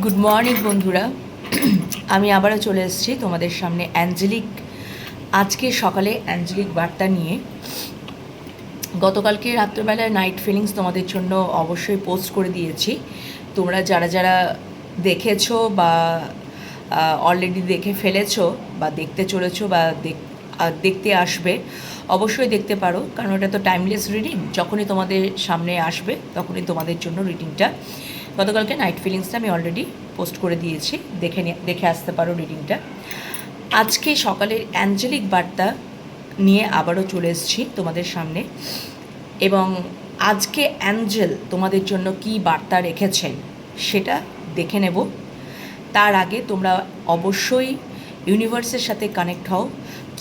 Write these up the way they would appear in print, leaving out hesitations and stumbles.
Good morning বন্ধুরা। আমি আবারও চলে এসেছি তোমাদের সামনে আজকে সকালে অ্যাঞ্জেলিক বার্তা নিয়ে। গতকালকে রাত্রেবেলায় নাইট ফিলিংস তোমাদের জন্য অবশ্যই পোস্ট করে দিয়েছি। তোমরা যারা যারা দেখেছো বা অলরেডি দেখে ফেলেছো বা দেখতে চলেছো বা দেখতে আসবে, অবশ্যই দেখতে পারো, কারণ ওটা তো টাইমলেস রিডিং। যখনই তোমাদের সামনে আসবে তখনই তোমাদের জন্য রিডিংটা, গতকালকে নাইট ফিলিংসটা আমি অলরেডি পোস্ট করে দিয়েছি, দেখে আসতে পারো রিডিংটা। আজকে সকালের অ্যাঞ্জেলিক বার্তা নিয়ে আবারও চলে এসেছি তোমাদের সামনে, এবং আজকে অ্যাঞ্জেল তোমাদের জন্য কি বার্তা রেখেছেন সেটা দেখে নেব। তার আগে তোমরা অবশ্যই ইউনিভার্সের সাথে কানেক্ট হও,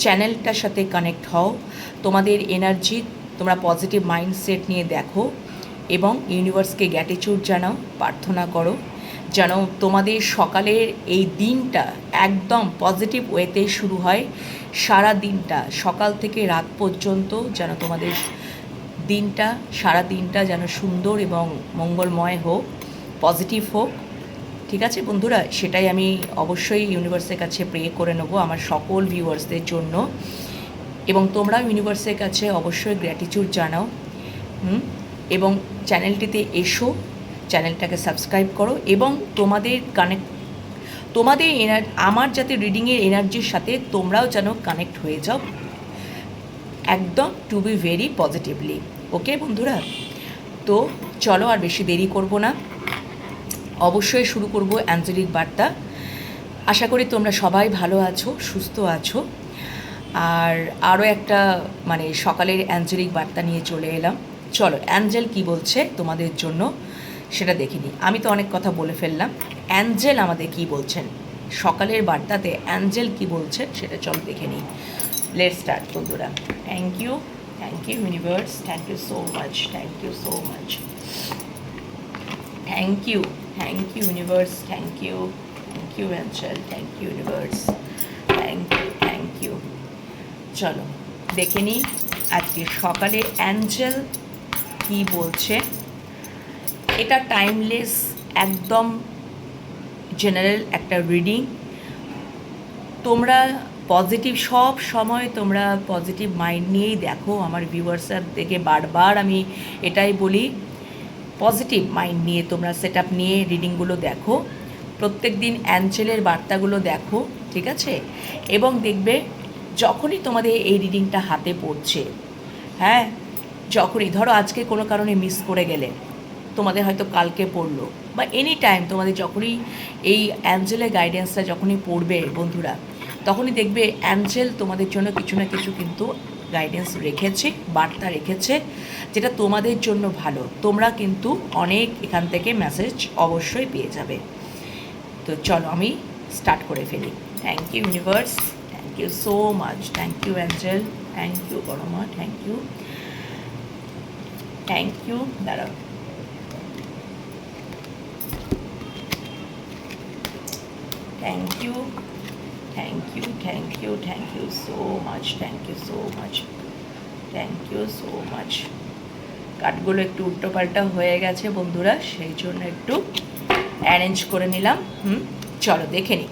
চ্যানেলটার সাথে কানেক্ট হও, তোমাদের এনার্জি, তোমরা পজিটিভ মাইন্ডসেট নিয়ে দেখো এবং ইউনিভার্সকে গ্র্যাটিটিউড জানাও, প্রার্থনা করো যেন তোমাদের সকালের এই দিনটা একদম পজিটিভ ওয়েতে শুরু হয়। সারা দিনটা সকাল থেকে রাত পর্যন্ত যেন তোমাদের দিনটা, সারা দিনটা যেন সুন্দর এবং মঙ্গলময় হোক, পজিটিভ হোক। ঠিক আছে বন্ধুরা, সেটাই আমি অবশ্যই ইউনিভার্সের কাছে প্রে করে নেবো আমার সকল ভিউয়ার্সদের জন্য, এবং তোমরাও ইউনিভার্সের কাছে অবশ্যই গ্র্যাটিটিউড জানাও। এবং চ্যানেলটিতে এসো, চ্যানেলটাকে সাবস্ক্রাইব করো এবং তোমাদের আমার যাতে রিডিংয়ের এনার্জির সাথে তোমরাও যেন কানেক্ট হয়ে যাও একদম, টু বি ভেরি পজিটিভলি। ওকে বন্ধুরা, তো চলো আর বেশি দেরি করব না, অবশ্যই শুরু করব অ্যাঞ্জেলিক বার্তা। আশা করি তোমরা সবাই ভালো আছো, সুস্থ আছো। আর আরও একটা সকালের অ্যাঞ্জেলিক বার্তা নিয়ে চলে এলাম। চলো অ্যাঞ্জেল কি বলছে তোমাদের জন্য সেটা দেখে নিই। আমি তো অনেক কথা বলে ফেললাম, অ্যাঞ্জেল আমাদের কি বলছেন সকালের বার্তাতে, অ্যাঞ্জেল কি বলছেন সেটা চলো দেখে নিই। লেটস স্টার্ট বন্ধুরা। Thank you universe, thank you so much, thank you so much, thank you universe, thank you angel, thank you universe, thank you. চলো দেখে নিই আজকে সকালে অ্যাঞ্জেল কি বলছে। এটা টাইমলেস, একদম জেনারেল একটা রিডিং। তোমরা পজিটিভ, সব সময় তোমরা পজিটিভ মাইন্ড নিয়েই দেখো। আমার ভিউয়ার্সের থেকে বারবার আমি এটাই বলি, পজিটিভ মাইন্ড নিয়ে তোমরা সেট আপ নিয়ে রিডিংগুলো দেখো, প্রত্যেক দিন অ্যাঞ্জেলের বার্তাগুলো দেখো, ঠিক আছে? এবং দেখবে যখনই তোমাদের এই রিডিংটা হাতে পড়ছে, হ্যাঁ, যখনই ধরো আজকে কোনো কারণে মিস করে গেলে, তোমাদের হয়তো কালকে পড়লো বা এনি টাইম তোমাদের যখনই এই অ্যাঞ্জেলের গাইডেন্সটা যখনই পড়বে বন্ধুরা, তখনই দেখবে অ্যাঞ্জেল তোমাদের জন্য কিছু না কিছু কিন্তু গাইডেন্স রেখেছে, বার্তা রেখেছে, যেটা তোমাদের জন্য ভালো। তোমরা কিন্তু অনেক এখান থেকে মেসেজ অবশ্যই পেয়ে যাবে। তো চলো আমি স্টার্ট করে ফেলি। Thank you universe, thank you so much, thank you angel, thank you Boroma, thank you, thank you. দাঁড়াও, thank you, thank you, thank you, thank you so much, thank you so much, thank you so much. কার্ডগুলো একটু উল্টোপাল্টা হয়ে গেছে বন্ধুরা, সেই জন্য একটু অ্যারেঞ্জ করে নিলাম। চলো দেখে নিই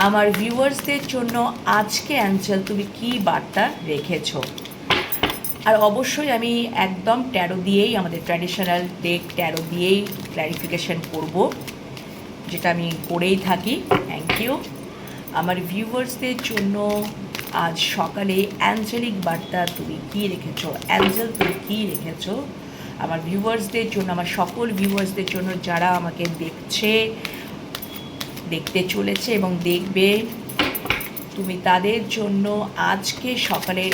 আমার ভিউয়ার্সদের জন্য আজকে অ্যাঞ্জেল তুমি কি বার্তা রেখেছো। আর অবশ্যই আমি একদম ট্যারো দিয়েই, আমাদের ট্র্যাডিশনাল ডেক ট্যারো দিয়েই ক্ল্যারিফিকেশন করব, যেটা আমি করেই থাকি। থ্যাংক ইউ আমার ভিউয়ার্সদের জন্য আজ সকালে অ্যাঞ্জেলিক বার্তা তুমি কী রেখেছো। অ্যাঞ্জেল তুমি কী রেখেছো আমার ভিউয়ার্সদের জন্য, আমার সকল ভিউয়ার্সদের জন্য যারা আমাকে দেখতে চলেছে এবং দেখবে, তুমি তাদের জন্য আজকে সকালের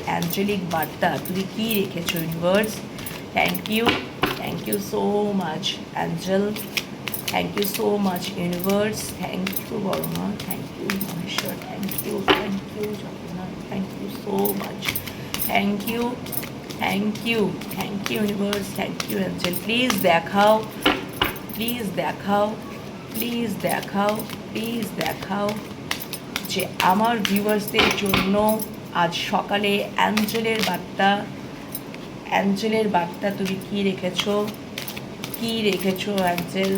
অ্যাঞ্জেলিক বার্তা তুমি কী রেখেছো universe. Thank you so much angel, thank you so much universe, thank you Brahma, thank you Maheshwar, thank you Jagannath, thank you so much, thank you universe, thank you angel. Please দেখাও, প্লিজ দেখাও, প্লিজ দেখাও, প্লিজ দেখাও যে আমার ভিউয়ার্সদের জন্য আজ সকালে অ্যাঞ্জেলের বার্তা তুমি কী রেখেছো, কি রেখেছো অ্যাঞ্জেল,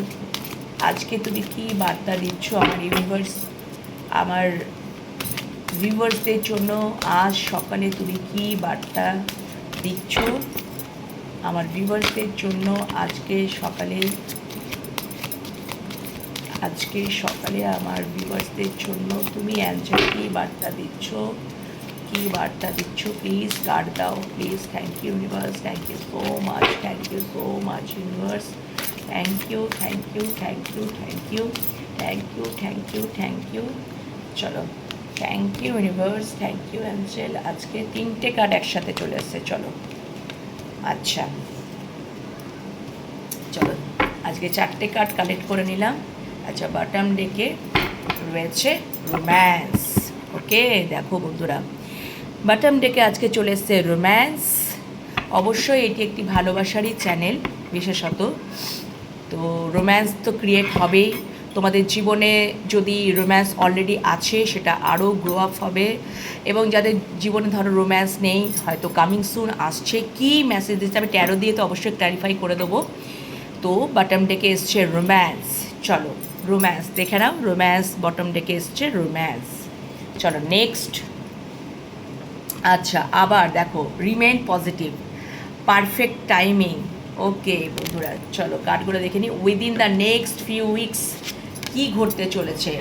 আজকে তুমি কি বার্তা দিচ্ছ আমার ইউনিভার্স, আমার ভিউয়ার্সদের জন্য আজ সকালে তুমি কি বার্তা দিচ্ছ আমার ভিউয়ার্সদের জন্য আজকে সকালে আমার ভিউয়ার্সদের জন্য তুমি অ্যাঞ্জেল কি বার্তা দিচ্ছ, প্লিজ কার্ড দাও please. Thank you universe, thank you so much universe, thank you. চলো, thank you universe, thank you angel. আজকে 3টে কার্ড একসাথে চলে এসছে। চলো, আচ্ছা চলো, আজকে 4টে কার্ড কালেক্ট করে নিলাম। আচ্ছা, বটম ডেকে রয়েছে রোম্যান্স। ওকে, দেখো বন্ধুরা, বটম ডেকে আজকে চলে এসছে রোম্যান্স। অবশ্যই এটি একটি ভালোবাসারই চ্যানেল বিশেষত, তো রোম্যান্স তো ক্রিয়েট হবেই। তোমাদের জীবনে যদি রোম্যান্স অলরেডি আছে সেটা আরও গ্রো আপ হবে, এবং যাদের জীবনে ধরো রোম্যান্স নেই, হয়তো কামিং সুন আসছে। কি মেসেজ দিচ্ছে আমি ট্যারো দিয়ে তো অবশ্যই ক্ল্যারিফাই করে দেবো। তো বটম ডেকে এসছে রোম্যান্স। চলো, রোম্যান্স দেখে নাও। রোম্যান্স বটম ডেকে এসছে রোম্যান্স। চলো নেক্সট। আচ্ছা, আবার দেখো remain positive, perfect timing. Okay বন্ধুরা, চলো কার্ডগুলো দেখে নিই। Within the next few weeks কী ঘটতে চলেছে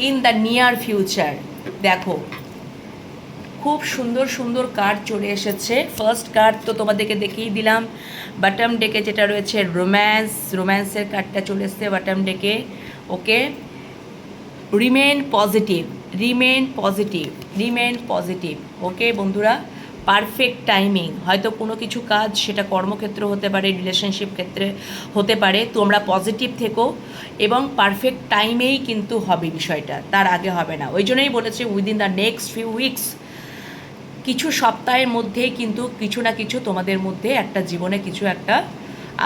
ইন দ্য নিয়ার ফিউচার। দেখো খুব সুন্দর সুন্দর কার্ড চলে এসেছে। ফার্স্ট কার্ড তো তোমাদেরকে দেখিয়ে দিলাম, বটম ডেকে যেটা রয়েছে রোম্যান্সের কার্ডটা চলে এসছে বটম ডেকে। ওকে, রিমেন পজিটিভ। ওকে বন্ধুরা, পারফেক্ট টাইমিং। হয়তো কোনো কিছু কাজ, সেটা কর্মক্ষেত্র হতে পারে, রিলেশনশিপ ক্ষেত্রে হতে পারে, তোমরা পজিটিভ থেকো এবং পারফেক্ট টাইমেই কিন্তু হবে বিষয়টা, তার আগে হবে না। ওই জন্যই বলেছে within the next few weeks, কিছু সপ্তাহের মধ্যেই কিন্তু কিছু না কিছু তোমাদের মধ্যে একটা জীবনে কিছু একটা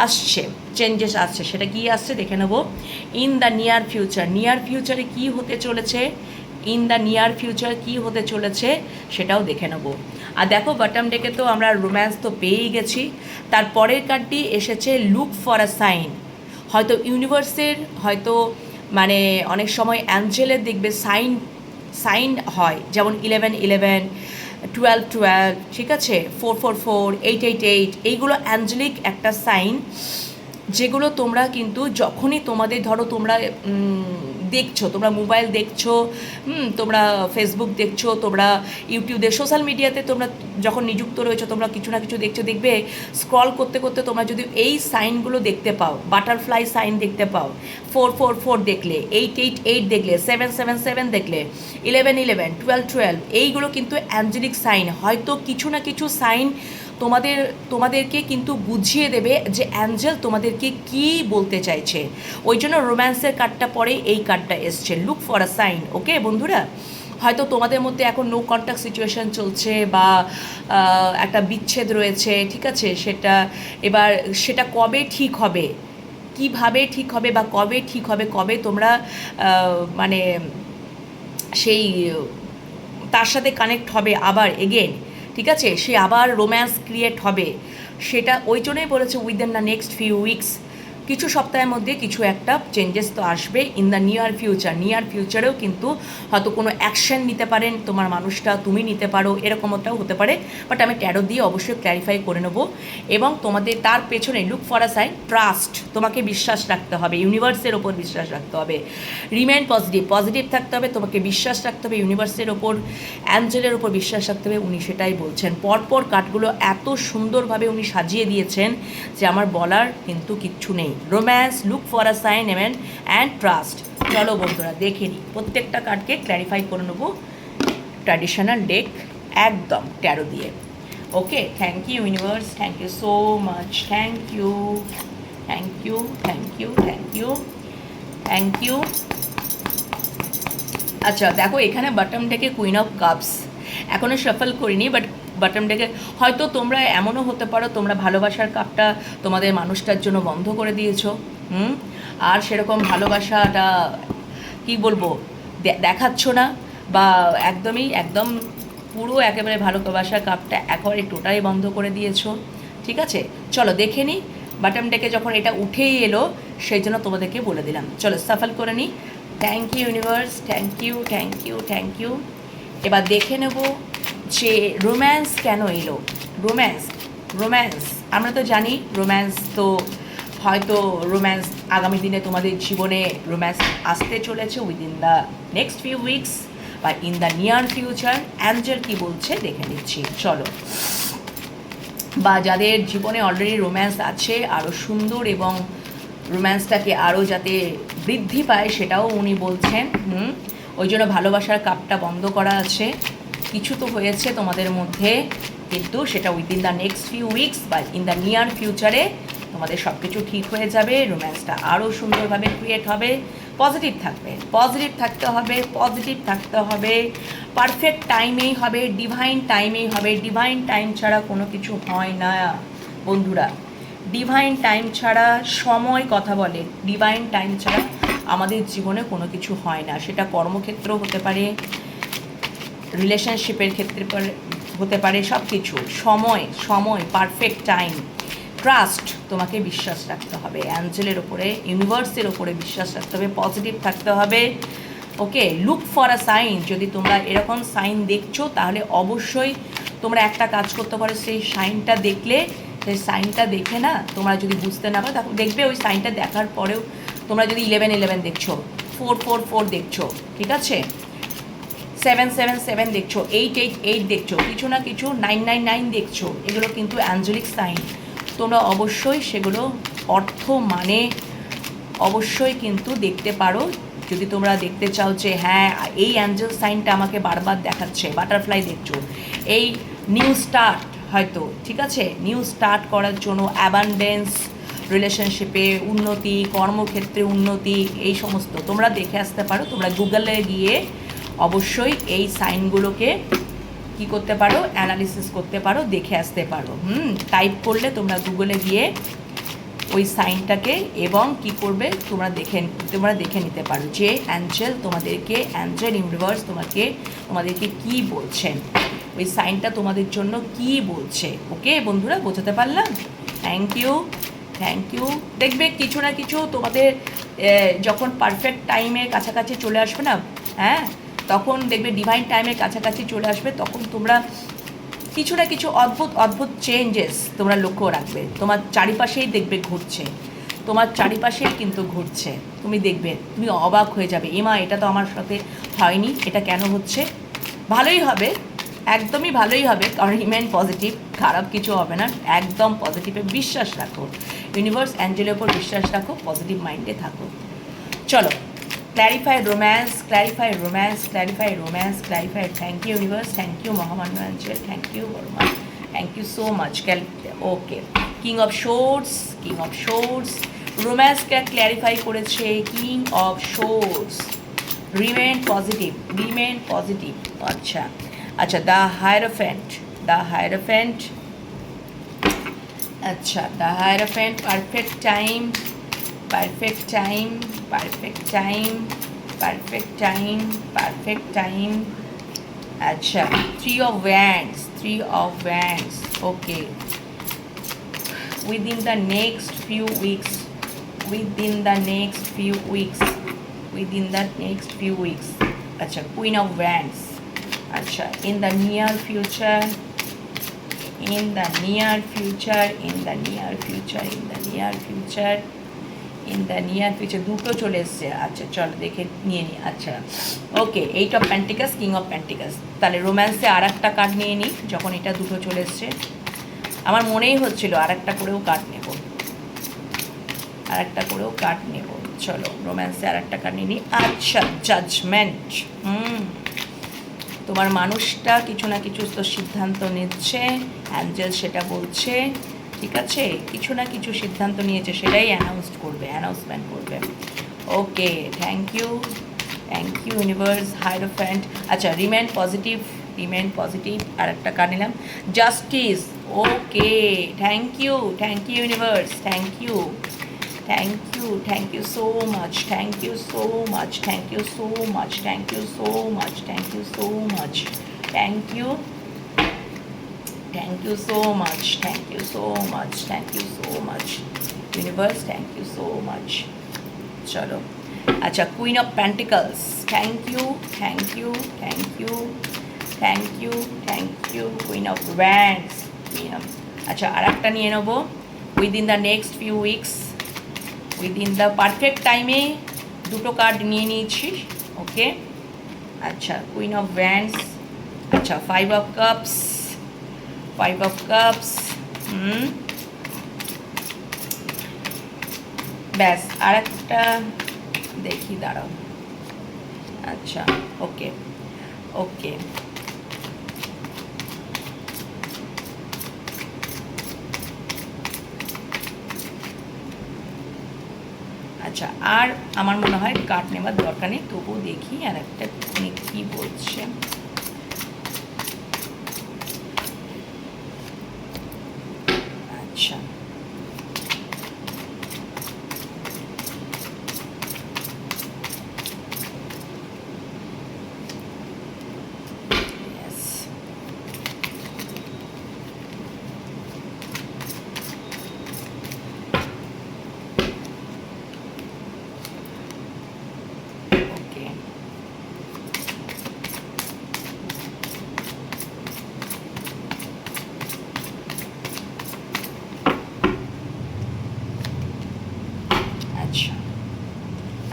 আসছে, চেঞ্জেস আসছে। সেটা কি আসছে দেখে নেব। ইন দ্য নিয়ার ফিউচারে কী হতে চলেছে, সেটাও দেখে নেব। আর দেখো বটম ডেকে তো আমরা রোম্যান্স তো পেয়েই গেছি। তারপরের কার্ডটি এসেছে লুক ফর আ সাইন। হয়তো ইউনিভার্সের, হয়তো মানে অনেক সময় অ্যাঞ্জেলের দেখবে সাইন হয়, যেমন 1111, 1212, ঠিক আছে, 444, 888, এইগুলো অ্যাঞ্জেলিক একটা সাইন, যেগুলো তোমরা কিন্তু যখনই তোমাদের ধরো তোমরা দেখছো, তোমরা মোবাইল দেখছো, তোমরা ফেসবুক দেখছো, তোমরা ইউটিউবে, সোশ্যাল মিডিয়াতে তোমরা যখন নিযুক্ত রয়েছো, তোমরা কিছু না কিছু দেখছো, দেখবে স্ক্রল করতে করতে তোমরা যদি এই সাইনগুলো দেখতে পাও, বাটারফ্লাই সাইন দেখতে পাও, 444 দেখলে, 888 দেখলে, 777 দেখলে, 1111, 1212, এইগুলো কিন্তু অ্যাঞ্জেলিক সাইন। হয়তো কিছু না কিছু সাইন তোমাদেরকে কিন্তু বুঝিয়ে দেবে যে অ্যাঞ্জেল তোমাদেরকে কি বলতে চাইছে। ওই জন্য রোম্যান্সের কার্ডটা পরে এই কার্ডটা এসছে, লুক ফর আ সাইন। ওকে বন্ধুরা, হয়তো তোমাদের মধ্যে এখন নো কন্ট্যাক্ট সিচুয়েশান চলছে, বা একটা বিচ্ছেদ রয়েছে, ঠিক আছে, সেটা কবে ঠিক হবে, কিভাবে ঠিক হবে, বা কবে ঠিক হবে, কবে তোমরা মানে সেই তার সাথে কানেক্ট হবে আবার এগেন, ঠিক আছে, সে আবার রোম্যান্স ক্রিয়েট হবে, সেটা ওই জন্যই বলেছে within the next few weeks, কিছু সপ্তাহের মধ্যে কিছু একটা চেঞ্জেস তো আসবে ইন দ্য নিয়ার ফিউচারেও কিন্তু হয়তো কোনো অ্যাকশন নিতে পারেন তোমার মানুষটা, তুমি নিতে পারো, এরকমটাও হতে পারে। বাট আমি ট্যারো দিয়ে অবশ্যই ক্ল্যারিফাই করে নেবো। এবং তোমাদের তার পেছনে look for a sign, trust, তোমাকে বিশ্বাস রাখতে হবে, ইউনিভার্সের ওপর বিশ্বাস রাখতে হবে, রিমেন পজিটিভ থাকতে হবে, তোমাকে বিশ্বাস রাখতে হবে ইউনিভার্সের ওপর, অ্যাঞ্জেলের ওপর বিশ্বাস রাখতে হবে। উনি সেটাই বলছেন। পরপর কার্ডগুলো এত সুন্দরভাবে উনি সাজিয়ে দিয়েছেন যে আমার বলার কিন্তু কিচ্ছু নেই। Romance, look for a sign and trust. চলো বন্ধুরা দেখে নিই, প্রত্যেকটা কার্ডকে ক্ল্যারিফাই করে নেবো ট্র্যাডিশনাল ডেক একদম ট্যারো দিয়ে। Okay, thank you universe, thank you so much, thank you. আচ্ছা দেখো, এখানে বটম ডেকে কুইন অফ কাপস, এখনও শাফল করিনি, বাট বটম ডেকে হয়তো তোমরা এমনও হতে পারো তোমরা ভালোবাসার কাপটা তোমাদের মানুষটার জন্য বন্ধ করে দিয়েছো, আর সেরকম ভালোবাসাটা কি বলবো দেখাচ্ছ না, বা একদম পুরো একেবারে ভালোবাসার কাপটা একেবারে টোটালি বন্ধ করে দিয়েছো, ঠিক আছে। চলো দেখে নিই বাটম ডেকে যখন এটা উঠেই এলো সেই জন্য তোমাদেরকে বলে দিলাম। চলো সাফল করে নিই। Thank you universe, thank you, thank you, thank you. এবার দেখে নেব যে রোম্যান্স কেন এলো। রোম্যান্স রোম্যান্স আমরা তো জানি রোম্যান্স তো হয়তো রোম্যান্স আগামী দিনে তোমাদের জীবনে রোম্যান্স আসতে চলেছে within the next few weeks বা in the near future. Angel কী বলছে দেখে নিচ্ছি চলো। বা যাদের জীবনে অলরেডি রোম্যান্স আছে আরও সুন্দর এবং রোম্যান্সটাকে আরও যাতে বৃদ্ধি পায় সেটাও উনি বলছেন। ওই জন্য ভালোবাসার কাপটা বন্ধ করা আছে। কিছু তো হয়েছে তোমাদের মধ্যে, কিন্তু সেটা within the next few weeks বা ইন দ্য নিয়ার ফিউচারে তোমাদের সব কিছু ঠিক হয়ে যাবে। রোম্যান্সটা আরও সুন্দরভাবে ক্রিয়েট হবে। পজিটিভ থাকবে, পজিটিভ থাকতে হবে, পজিটিভ থাকতে হবে। পারফেক্ট টাইমেই হবে, ডিভাইন টাইমেই হবে। ডিভাইন টাইম ছাড়া কোনো কিছু হয় না বন্ধুরা। ডিভাইন টাইম ছাড়া সময় কথা বলে, ডিভাইন টাইম ছাড়া আমাদের জীবনে কোনো কিছু হয় না। সেটা কর্মক্ষেত্র হতে পারে, রিলেশনশিপের ক্ষেত্রে হতে পারে, সব কিছু সময় সময় পারফেক্ট টাইম। ট্রাস্ট, তোমাকে বিশ্বাস রাখতে হবে অ্যাঞ্জেলের ওপরে, ইউনিভার্সের ওপরে বিশ্বাস রাখতে হবে, পজিটিভ থাকতে হবে। ওকে, লুক ফর আ সাইন। যদি তোমরা এরকম সাইন দেখছো তাহলে অবশ্যই তোমরা একটা কাজ করতে পারো, সেই সাইনটা দেখলে, সেই সাইনটা দেখে না তোমরা যদি বুঝতে না পারো তখন দেখবে ওই সাইনটা দেখার পরেও তোমরা যদি 11-11 দেখছো, 4-4-4 দেখছো, ঠিক আছে, 7-7-7 দেখছো, 8-8-8 দেখছো, কিছু না কিছু 9-9-9 দেখছো, এগুলো কিন্তু অ্যাঞ্জেলিক সাইন। তোমরা অবশ্যই সেগুলো অর্থ মানে অবশ্যই কিন্তু দেখতে পারো। যদি তোমরা দেখতে চাও যে হ্যাঁ এই অ্যাঞ্জেল সাইনটা আমাকে বারবার দেখাচ্ছে, বাটারফ্লাই দেখছো, এই নিউ স্টার্ট হয়তো, ঠিক আছে, নিউ স্টার্ট করার জন্য অ্যাবান্ডেন্স, রিলেশনশিপে উন্নতি, কর্মক্ষেত্রে উন্নতি, এই সমস্ত তোমরা দেখে আসতে পারো। তোমরা গুগলে গিয়ে অবশ্যই এই সাইনগুলোকে কী করতে পারো, অ্যানালিসিস করতে পারো, দেখে আসতে পারো। টাইপ করলে তোমরা গুগলে গিয়ে ওই সাইনটাকে এবং কি করবে তোমরা দেখে নিতে পারো যে অ্যাঞ্জেল তোমাদেরকে, অ্যাঞ্জেল ইউনিভার্স তোমাদেরকে কি বলছেন, ওই সাইনটা তোমাদের জন্য কি বলছে। ওকে বন্ধুরা, বোঝাতে পারলাম? Thank you, thank you. দেখবে কিছু না কিছু তোমাদের যখন পারফেক্ট টাইমের কাছাকাছি চলে আসবে না, হ্যাঁ, তখন দেখবে ডিভাইন টাইমের কাছাকাছি চলে আসবে, তখন তোমরা কিছু না কিছু অদ্ভুত অদ্ভুত চেঞ্জেস তোমরা লক্ষ্য রাখবে। তোমার চারিপাশেই দেখবে ঘুরছে, তোমার চারিপাশেই কিন্তু ঘুরছে। তুমি দেখবে, তুমি অবাক হয়ে যাবে, এমা এটা তো আমার সাথে হয়নি, এটা কেন হচ্ছে। ভালোই হবে, একদমই ভালোই হবে, কারণ রিমেইন পজিটিভ, খারাপ কিছু হবে না। একদম পজিটিভে বিশ্বাস রাখো, ইউনিভার্স অ্যাঞ্জেলের ওপর বিশ্বাস রাখো, পজিটিভ মাইন্ডে থাকো। চলো, clarify romance, clarify romance, clarify romance, clarify. Thank you universe, thank you Mahamanyu Angel, thank you Varma, thank you so much. Okay, King of Swords, King of Swords, romance K clarify করেছে King of Swords. Remain positive, remain positive. আচ্ছা আচ্ছা, the Hierophant, the Hierophant, আচ্ছা the Hierophant, perfect time, perfect time, perfect time, perfect time, perfect time. আচ্ছা, 3 of Wands, 3 of Wands. Okay, within the next few weeks, within the next few weeks, within the next few weeks. আচ্ছা, Queen of Wands. আচ্ছা, in the near future, in the near future, in the near future, in the near future, in the near future, দুটো চলে এসছে। আচ্ছা চলো দেখে নিয়ে নিই। আচ্ছা ওকে, 8 of Pentacles, King of Pentacles। তাহলে রোম্যান্সে আর একটা কার্ড নিয়ে নিই, যখন এটা দুটো চলে এসছে। আমার মনেই হচ্ছিল আর একটা করেও কার্ড নেব, আর একটা করেও কার্ড নেব। চলো রোম্যান্সে আর একটা কার্ড নিয়ে নিই। আচ্ছা, জাজমেন্ট। তোমার মানুষটা কিছু না কিছু তো সিদ্ধান্ত নিচ্ছে, অ্যাঞ্জেল সেটা বলছে, ঠিক আছে, কিছু না কিছু সিদ্ধান্ত নিয়েছে, সেটাই অ্যানাউন্সমেন্ট করবে। Okay, thank you universe, hierophant. আচ্ছা, রিমেইন পজিটিভ, রিমেইন পজিটিভ। আর একটা কার্ড নিলাম, justice. Okay, thank you universe, thank you so much, thank you so much, thank you so much, thank you so much, thank you so much, thank you, thank you so much, thank you so much, thank you so much universe, thank you so much. চলো আচ্ছা, queen of pentacles, thank you, thank you, thank you, thank you, thank you. Queen of wands, queen of, আচ্ছা আর একটা নিয়ে নেবো। Within the next few weeks, within the perfect টাইমে দুটো card নিয়ে নিয়েছি। ওকে আচ্ছা, কুইন অফ ওয়ান্ডস, আচ্ছা five of cups, five of cups, ব্যাস আর একটা দেখি, দাঁড়াও। আচ্ছা ওকে ওকে, আচ্ছা আর আমার মনে হয় কার্ড নেবার দরকার নেই, তবুও দেখি আর একটা কি বলছে। আচ্ছা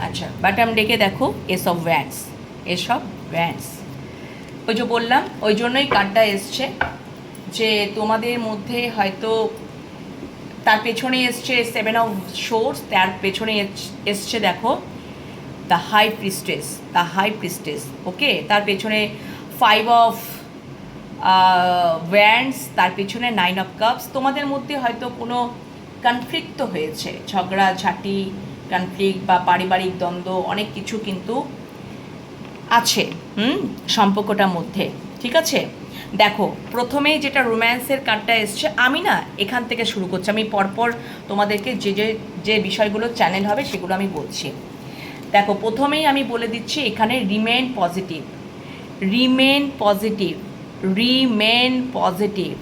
আচ্ছা বাটাম ডেকে দেখো, S of wands, S of wands. ওই যে বললাম, ওই জন্যই কার্ডটা এসছে যে তোমাদের মধ্যে হয়তো, তার পেছনে এসছে সেভেন অফ সোর্স, তার পেছনে এসছে দেখো the high priestess, the high priestess. Okay, তার পেছনে ফাইভ অফ ওয়ান্ডস, তার পেছনে নাইন অফ কাপস। তোমাদের মধ্যে হয়তো কোনো কনফ্লিক্ট তো হয়েছে, ঝগড়াঝাটি, কনফ্লিক্ট বা পারিবারিক দ্বন্দ্ব, অনেক কিছু কিন্তু আছে সম্পর্কটার মধ্যে। ঠিক আছে, দেখো প্রথমেই যেটা রোম্যান্সের কার্ডটা এসছে, আমি না এখান থেকে শুরু করছি, আমি পরপর তোমাদেরকে যে যে যে বিষয়গুলো চ্যানেল হবে সেগুলো আমি বলছি। দেখো প্রথমেই আমি বলে দিচ্ছি এখানে remain positive, remain positive, remain positive.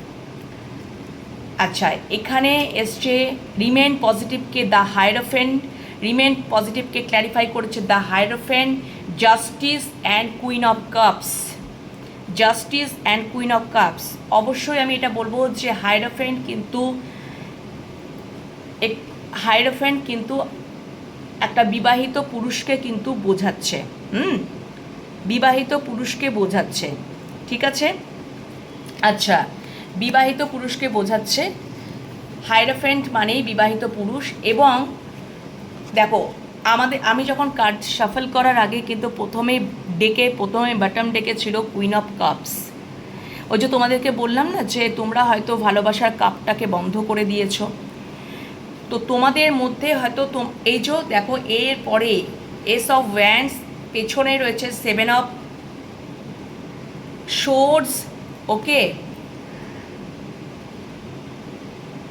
আচ্ছা এখানে এসছে রিমেন পজিটিভকে দ্য হায়েরোফেন্ট, রিমেন পজিটিভকে ক্ল্যারিফাই করেছে the hierophant, justice and queen of cups, justice and queen of cups. অবশ্যই আমি এটা বলবো যে হায়েরোফেন্ট কিন্তু একটা বিবাহিত পুরুষকে কিন্তু বোঝাচ্ছে, বিবাহিত পুরুষকে বোঝাচ্ছে। ঠিক আছে, আচ্ছা বিবাহিত পুরুষকে বোঝাচ্ছে, হায়েরোফেন্ট মানেই বিবাহিত পুরুষ। এবং দেখো আমি যখন কার্ড শাফল করার আগে কিন্তু প্রথমে বাটম ডেকে ছিল কুইন অফ কাপস। ওই যে তোমাদেরকে বললাম না যে তোমরা হয়তো ভালোবাসার কাপটাকে বন্ধ করে দিয়েছো, তো তোমাদের মধ্যে হয়তো এই যে দেখো এর পরে এস অফ ওয়ান্ডস, পেছনে রয়েছে সেভেন অফ সোর্ডস। ওকে,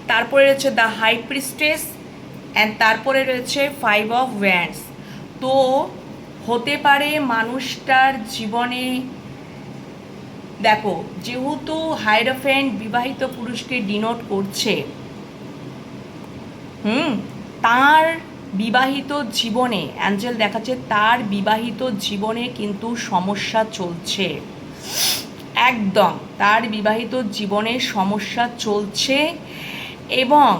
তারপরে রয়েছে দ্য হাই প্রিস্টেস অ্যান্ড তারপরে রয়েছে ফাইভ অফ ওয়ান্ডস। তো হতে পারে মানুষটার জীবনে, দেখো যেহেতু হায়েরোফেন্ট বিবাহিত পুরুষকে ডিনোট করছে, তার বিবাহিত জীবনে, অ্যাঞ্জেল দেখাচ্ছে তার বিবাহিত জীবনে কিন্তু সমস্যা চলছে, একদম তার বিবাহিত জীবনে সমস্যা চলছে এবং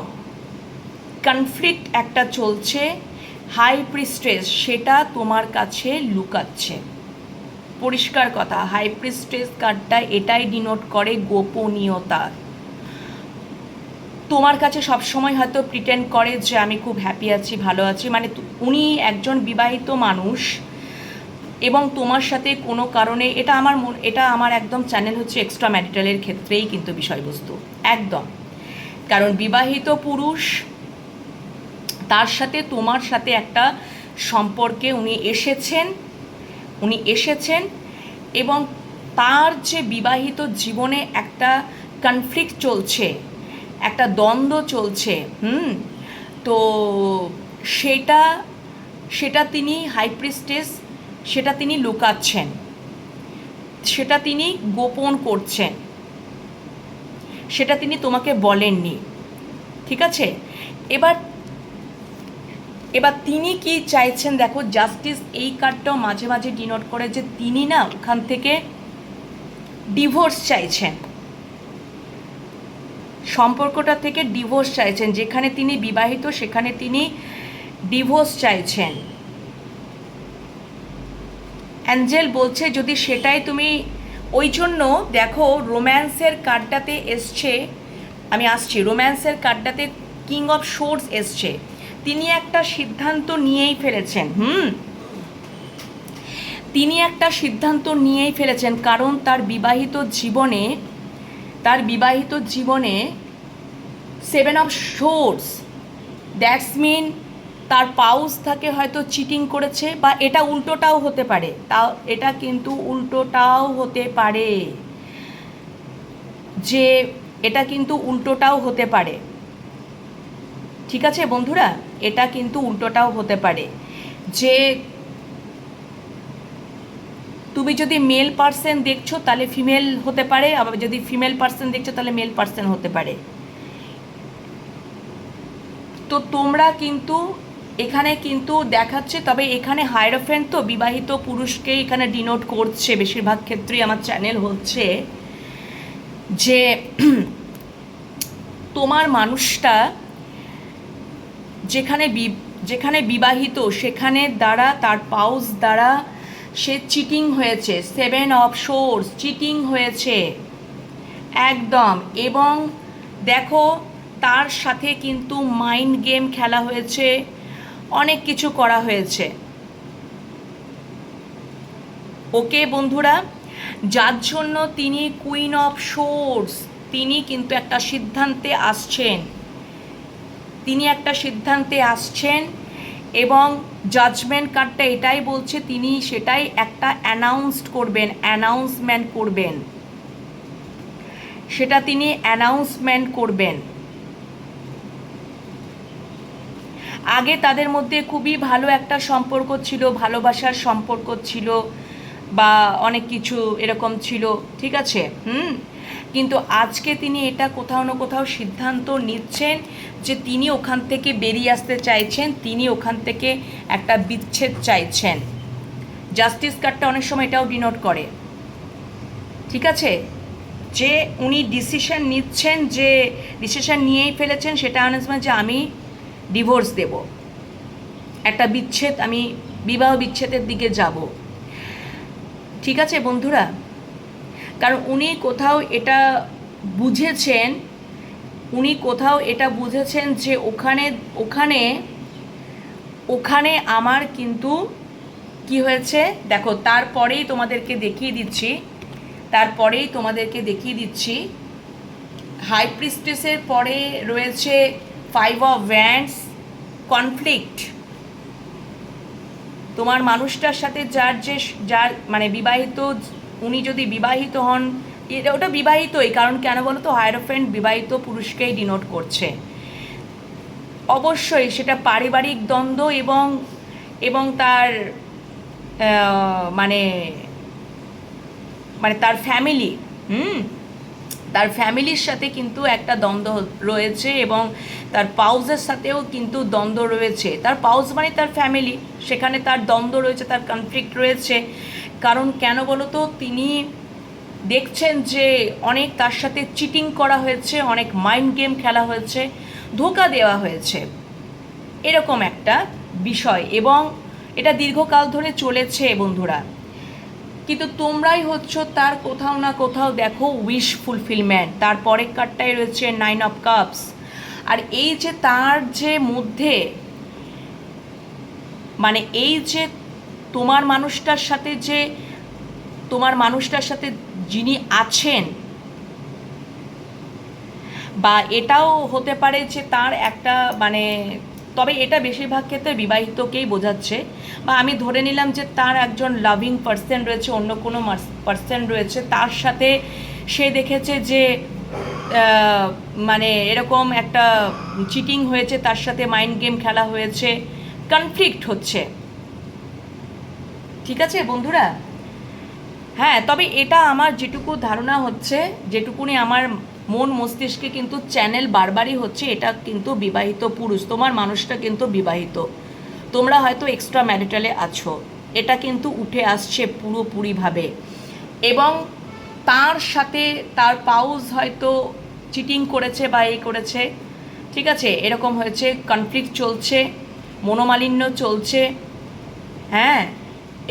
কনফ্লিক্ট একটা চলছে। হাই প্রিস্টেস সেটা তোমার কাছে লুকাচ্ছে, পরিষ্কার কথা। হাই প্রিস্টেস কার্ডটা এটাই ডিনোট করে গোপনীয়তা। তোমার কাছে সবসময় হয়তো প্রিটেন্ড করে যে আমি খুব হ্যাপি আছি, ভালো আছি, মানে উনি একজন বিবাহিত মানুষ এবং তোমার সাথে কোনো কারণে, এটা আমার একদম চ্যানেল হচ্ছে এক্সট্রা ম্যারিটালের ক্ষেত্রেই কিন্তু বিষয়বস্তু একদম, কারণ বিবাহিত পুরুষ তার সাথে তোমার সাথে একটা সম্পর্কে উনি এসেছেন এবং তার যে বিবাহিত জীবনে একটা কনফ্লিক্ট চলছে, একটা দ্বন্দ্ব চলছে, তো সেটা তিনি হাই প্রিস্টেস, সেটা তিনি লুকাচ্ছেন, সেটা তিনি গোপন করছেন। সেটা তিনি তোমাকে বলেননি, ঠিক আছে? এবার এবার তিনি কি চাইছেন দেখো, জাস্টিস এই কার্ডটাও মাঝে মাঝে ডিনোট করে যে তিনি না ওখান থেকে ডিভোর্স চাইছেন, সম্পর্কটা থেকে ডিভোর্স চাইছেন। যেখানে তিনি বিবাহিত সেখানে তিনি ডিভোর্স চাইছেন। অ্যাঞ্জেল বলছে যদি সেটাই তুমি, ওই জন্য দেখো রোম্যান্সের কার্ডটাতে এসছে, আমি আসছি, রোম্যান্সের কার্ডটাতে কিং অফ সোর্স এসছে। তিনি একটা সিদ্ধান্ত নিয়েই ফেলেছেন, তিনি একটা সিদ্ধান্ত নিয়েই ফেলেছেন, কারণ তার বিবাহিত জীবনে 7 অফ সোর্স, দ্যাটস মিন তার পাউস তাকে হয়তো চিটিং করেছে, বা এটা উল্টোটাও হতে পারে, এটা কিন্তু উল্টোটাও হতে পারে, যে এটা কিন্তু উল্টোটাও হতে পারে, ঠিক আছে বন্ধুরা? এটা কিন্তু উল্টোটাও হতে পারে, যে তুমি যদি মেল পার্সন দেখছো তাহলে ফিমেল হতে পারে, আবার যদি ফিমেল পার্সন দেখছো তাহলে মেল পার্সন হতে পারে। তো তোমরা কিন্তু এখানে কিন্তু দেখাচ্ছে, তবে এখানে হায়ারোফেন্ট তো বিবাহিত পুরুষকে এখানে ডিনোট করছে, বেশিরভাগ ক্ষেত্রেই আমার চ্যানেল হচ্ছে যে তোমার মানুষটা যেখানে বিবাহিত সেখানে দ্বারা তার পাউস দ্বারা সে চিটিং হয়েছে, 7 অফ সোর্স চিটিং হয়েছে একদম। এবং দেখো তার সাথে কিন্তু মাইন্ড গেম খেলা হয়েছে, অনেক কিছু করা হয়েছে, ওকে বন্ধুরা? যার জন্য তিনি কুইন অফ সোর্স, তিনি কিন্তু একটা সিদ্ধান্তে আসছেন, এবং জাজমেন্ট কার্ডটা এটাই বলছে তিনি সেটাই একটা অ্যানাউন্সমেন্ট করবেন। আগে তাদের মধ্যে খুবই ভালো একটা সম্পর্ক ছিল, ভালোবাসার সম্পর্ক ছিল, বা অনেক কিছু এরকম ছিল, ঠিক আছে? কিন্তু আজকে তিনি এটা কোথাও না কোথাও সিদ্ধান্ত নিচ্ছেন যে তিনি ওখান থেকে বেরিয়ে আসতে চাইছেন, তিনি ওখান থেকে একটা বিচ্ছেদ চাইছেন। জাস্টিস কার্ডটা অনেক সময় এটাও ডিনোট করে, ঠিক আছে? যে উনি ডিসিশন নিচ্ছেন, যে ডিসিশন নিয়েই ফেলেছেন, সেটা আনাজমেন্ট যে আমি ডিভোর্স দেব, একটা বিচ্ছেদ, আমি বিবাহ বিচ্ছেদের দিকে যাব, ঠিক আছে বন্ধুরা? কারণ উনি কোথাও এটা বুঝেছেন যে ওখানে আমার কিন্তু কি হয়েছে দেখো। তারপরেই তোমাদেরকে দেখিয়ে দিচ্ছি হাই প্রিস্টেসের পরে রয়েছে 5 অফ ওয়ান্ডস, কনফ্লিক্ট। তোমার মানুষটার সাথে যার মানে বিবাহিত, উনি যদি বিবাহিত হন, ওটা বিবাহিতই, কারণ কেন বলো তো, হায়ারোফেন্ট বিবাহিত পুরুষকেই ডিনোট করছে। অবশ্যই সেটা পারিবারিক দ্বন্দ্ব এবং তার মানে তার ফ্যামিলি, তার ফ্যামিলির সাথে কিন্তু একটা দ্বন্দ্ব রয়েছে, এবং তার পাউজের সাথেও কিন্তু দ্বন্দ্ব রয়েছে। তার পাউজ মানে তার ফ্যামিলি, সেখানে তার দ্বন্দ্ব রয়েছে, তার কনফ্লিক্ট রয়েছে। কারণ কেন বলো তো, তিনি দেখছেন যে অনেক তার সাথে চিটিং করা হয়েছে, অনেক মাইন্ড গেম খেলা হয়েছে, ধোঁকা দেওয়া হয়েছে, এরকম একটা বিষয়, এবং এটা দীর্ঘকাল ধরে চলেছে বন্ধুরা। কিন্তু তোমরাই হচ্ছ তার কোথাও না কোথাও দেখো উইশ ফুলফিলমেন্ট। তার পরের কার্ডটাই রয়েছে 9 অফ কাপস। আর এই যে তার যে মধ্যে মানে এই যে তোমার মানুষটার সাথে যিনি আছেন, বা এটাও হতে পারে যে তার একটা মানে, তবে এটা বেশিরভাগ ক্ষেত্রে বিবাহিতকেই বোঝাচ্ছে, বা আমি ধরে নিলাম যে তার একজন লাভিং পার্সন রয়েছে, অন্য কোনো পার্সন রয়েছে, তার সাথে সে দেখেছে যে মানে এরকম একটা চিটিং হয়েছে, তার সাথে মাইন্ড গেম খেলা হয়েছে, কনফ্লিক্ট হচ্ছে, ঠিক আছে বন্ধুরা? হ্যাঁ, তবে এটা আমার যেটুকু ধারণা হচ্ছে, যেটুকুনি আমার মন মস্তিষ্কে কিন্তু চ্যানেল বারবারই হচ্ছে এটা কিন্তু বিবাহিত পুরুষ, তোমার মানুষটা কিন্তু বিবাহিত, তোমরা হয়তো এক্সট্রা ম্যারিটালে আছো, এটা কিন্তু উঠে আসছে পুরোপুরিভাবে। এবং তার সাথে তার পাউস হয়তো চিটিং করেছে বা এই করেছে, ঠিক আছে, এরকম হয়েছে, কনফ্লিক্ট চলছে, মনোমালিন্য চলছে, হ্যাঁ।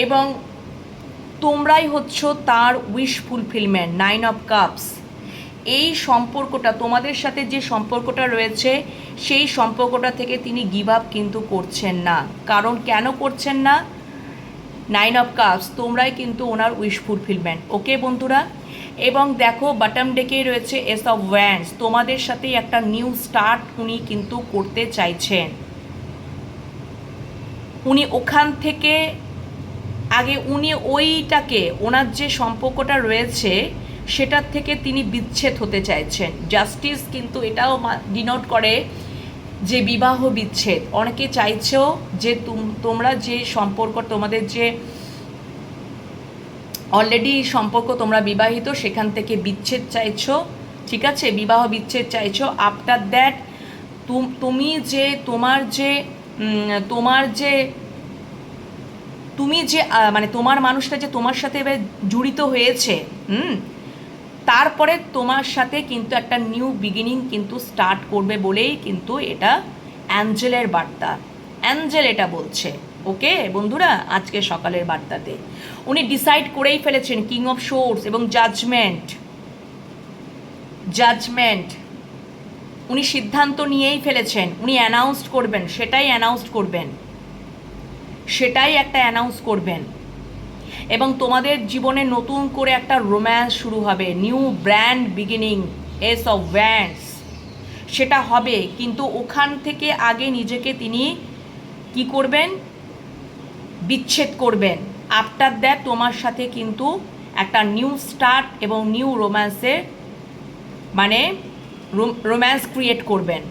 এবং তোমরাই হচ্ছ তার উইশ ফুলফিলমেন্ট, 9 অফ কাপস। এই সম্পর্কটা, তোমাদের সাথে যে সম্পর্কটা রয়েছে সেই সম্পর্কটা থেকে তিনি গিভ আপ কিন্তু করছেন না। কারণ কেন করছেন না? 9 অফ কাপস, তোমরাই কিন্তু ওনার উইশ ফুলফিলমেন্ট। ওকে বন্ধুরা, এবং দেখো বটম ডেকেই রয়েছে এস অফ ওয়ান্ডস, তোমাদের সাথেই একটা নিউ স্টার্ট উনি কিন্তু করতে চাইছেন। উনি ওখান থেকে আগে উনি ওইটাকে, ওনার যে সম্পর্কটা রয়েছে সেটার থেকে তিনি বিচ্ছেদ হতে চাইছেন। জাস্টিস কিন্তু এটাও ডিনোট করে যে বিবাহ বিচ্ছেদ। অনেকে চাইছেও যে তোমরা যে সম্পর্ক, তোমাদের যে অলরেডি সম্পর্ক, তোমরা বিবাহিত, সেখান থেকে বিচ্ছেদ চাইছো, ঠিক আছে, বিবাহ বিচ্ছেদ চাইছো। আফটার দ্যাট তুমি যে মানে তোমার মানুষটা যে তোমার সাথে এবার জড়িত হয়েছে, তারপরে তোমার সাথে কিন্তু একটা নিউ বিগিনিং কিন্তু স্টার্ট করবে বলেই কিন্তু এটা অ্যাঞ্জেলের বার্তা, অ্যাঞ্জেল এটা বলছে। ওকে বন্ধুরা, আজকে সকালের বার্তাতে উনি ডিসাইড করেই ফেলেছেন, কিং অফ সোর্স এবং জাজমেন্ট উনি সিদ্ধান্ত নিয়েই ফেলেছেন। উনি অ্যানাউন্সড করবেন, সেটাই একটা অ্যানাউন্স করবেন। এবং তোমাদের জীবনে নতুন করে একটা রোম্যান্স শুরু হবে, new brand beginning, S of wands, সেটা হবে। কিন্তু ওখান থেকে আগে নিজেকে তিনি কি করবেন? বিচ্ছেদ করবেন। আফটার দ্যাট তোমার সাথে কিন্তু একটা নিউ স্টার্ট এবং নিউ রোম্যান্সের মানে রোম্যান্স ক্রিয়েট করবেন।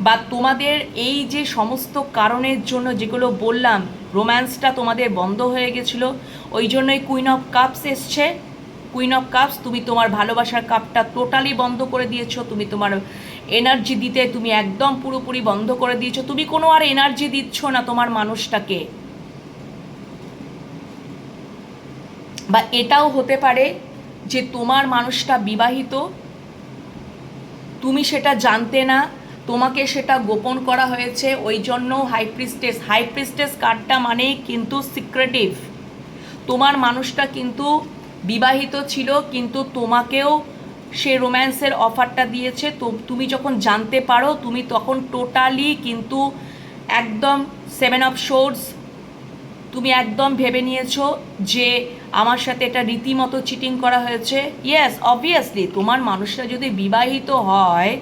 বা তোমাদের এই যে সমস্ত কারণের জন্য যেগুলো বললাম, রোম্যান্সটা তোমাদের বন্ধ হয়ে গেছিলো, ওই জন্যই কুইন অফ কাপস এসছে। কুইন অফ কাপস, তুমি তোমার ভালোবাসার কাপটা টোটালি বন্ধ করে দিয়েছো, তুমি তোমার এনার্জি দিতে তুমি একদম পুরোপুরি বন্ধ করে দিয়েছো, তুমি কোনো আর এনার্জি দিচ্ছ না তোমার মানুষটাকে। বা এটাও হতে পারে যে তোমার মানুষটা বিবাহিত, তুমি সেটা জানতে না, তোমাকে সেটা গোপন করা হয়েছে, ওই জন্য হাই প্রিস্টেস কার্ডটা মানেই কিন্তু সিক্রেটিভ। তোমার মানুষটা কিন্তু বিবাহিত ছিল, কিন্তু তোমাকেও সে রোম্যান্সের অফারটা দিয়েছে। তো তুমি যখন জানতে পারো, তুমি তখন টোটালি কিন্তু একদম 7 অফ সোর্স, তুমি একদম ভেবে নিয়েছো যে আমার সাথে এটা রীতিমতো চিটিং করা হয়েছে। ইয়েস, অবভিয়াসলি তোমার মানুষটা যদি বিবাহিত হয়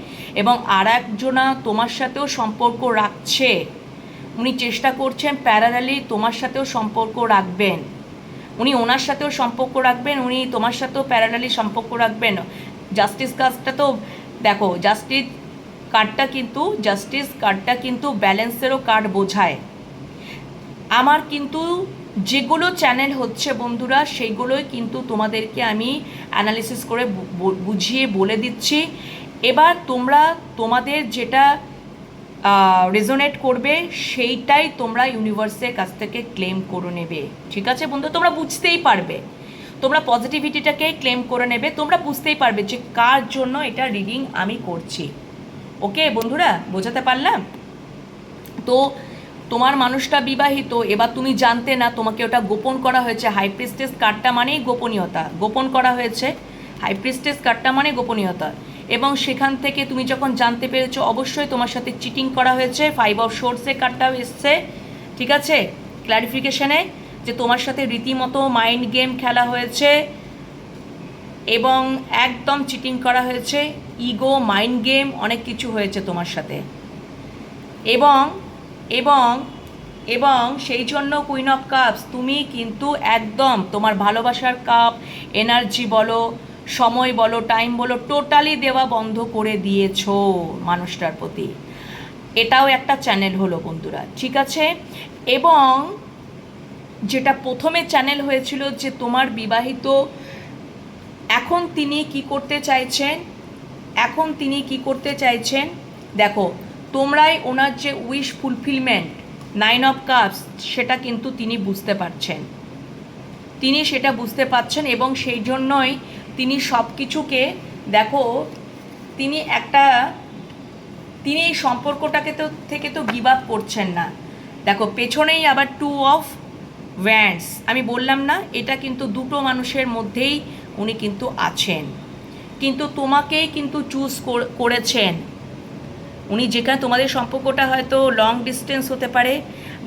এবং আর একজনা তোমার সাথেও সম্পর্ক রাখছে, উনি চেষ্টা করছেন প্যারালালি তোমার সাথেও সম্পর্ক রাখবেন, উনি ওনার সাথেও সম্পর্ক রাখবেন, উনি তোমার সাথেও প্যারালালি সম্পর্ক রাখবেন। জাস্টিস কার্ডটা তো দেখো, জাস্টিস কার্ডটা কিন্তু ব্যালেন্সেরও কার্ড বোঝায়। আমার কিন্তু যেগুলো চ্যানেল হচ্ছে বন্ধুরা, সেইগুলোই কিন্তু তোমাদেরকে আমি অ্যানালিসিস করে বুঝিয়ে বলে দিচ্ছি। এবার তোমরা তোমাদের যেটা রেজোনেট করবে সেইটাই তোমরা ইউনিভার্সের কাছ থেকে ক্লেম করে নেবে, ঠিক আছে বন্ধু? তোমরা বুঝতেই পারবে, তোমরা পজিটিভিটিটাকে ক্লেম করে নেবে, তোমরা বুঝতেই পারবে যে কার জন্য এটা রিডিং আমি করছি। ওকে বন্ধুরা, বোঝাতে পারলাম তো? তোমার মানুষটা বিবাহিত, এবার তুমি জানতে না, তোমাকে ওটা গোপন করা হয়েছে। হাই প্রিস্টেস কার্ডটা মানেই গোপনীয়তা, গোপন করা হয়েছে। হাই প্রিস্টেস কার্ডটা মানে গোপনীয়তা। এবং সেখান থেকে তুমি যখন জানতে পেরেছো, অবশ্যই তোমার সাথে চিটিং করা হয়েছে। 5 অফ সোর্সের কার্ডটাও এসছে, ঠিক আছে, ক্ল্যারিফিকেশনে, যে তোমার সাথে রীতিমতো মাইন্ড গেম খেলা হয়েছে এবং একদম চিটিং করা হয়েছে, ইগো, মাইন্ড গেম, অনেক কিছু হয়েছে তোমার সাথে। এবং এবং এবং সেই জন্য কুইন অফ কাপস, তুমি কিন্তু একদম তোমার ভালোবাসার কাপ, এনার্জি বলো, সময় বলো, টাইম বলো, টোটালি দেওয়া বন্ধ করে দিয়েছো মানুষটার প্রতি। এটাও একটা চ্যানেল হলো বন্ধুরা, ঠিক আছে? এবং যেটা প্রথমে চ্যানেল হয়েছিল যে তোমার বিবাহিত এখন তিনি কি করতে চাইছেন, এখন তিনি কি করতে চাইছেন, দেখো তোমরাই ওনার যে উইশ ফুলফিলমেন্ট 9 অফ কাপস সেটা কিন্তু তিনি বুঝতে পারছেন, তিনি সেটা বুঝতে পারছেন এবং সেই জন্যই তিনি সব কিছুকে, দেখো তিনি এই সম্পর্কটাকে থেকে তো গিভ আপ করছেন না। দেখো পেছনেই আবার 2 অফ ওয়ান্ডস, আমি বললাম না এটা কিন্তু দুটো মানুষের মধ্যেই উনি কিন্তু আছেন, কিন্তু তোমাকেই কিন্তু চুজ করেছেন উনি। যেখানে তোমাদের সম্পর্কটা হয়তো লং ডিস্টেন্স হতে পারে,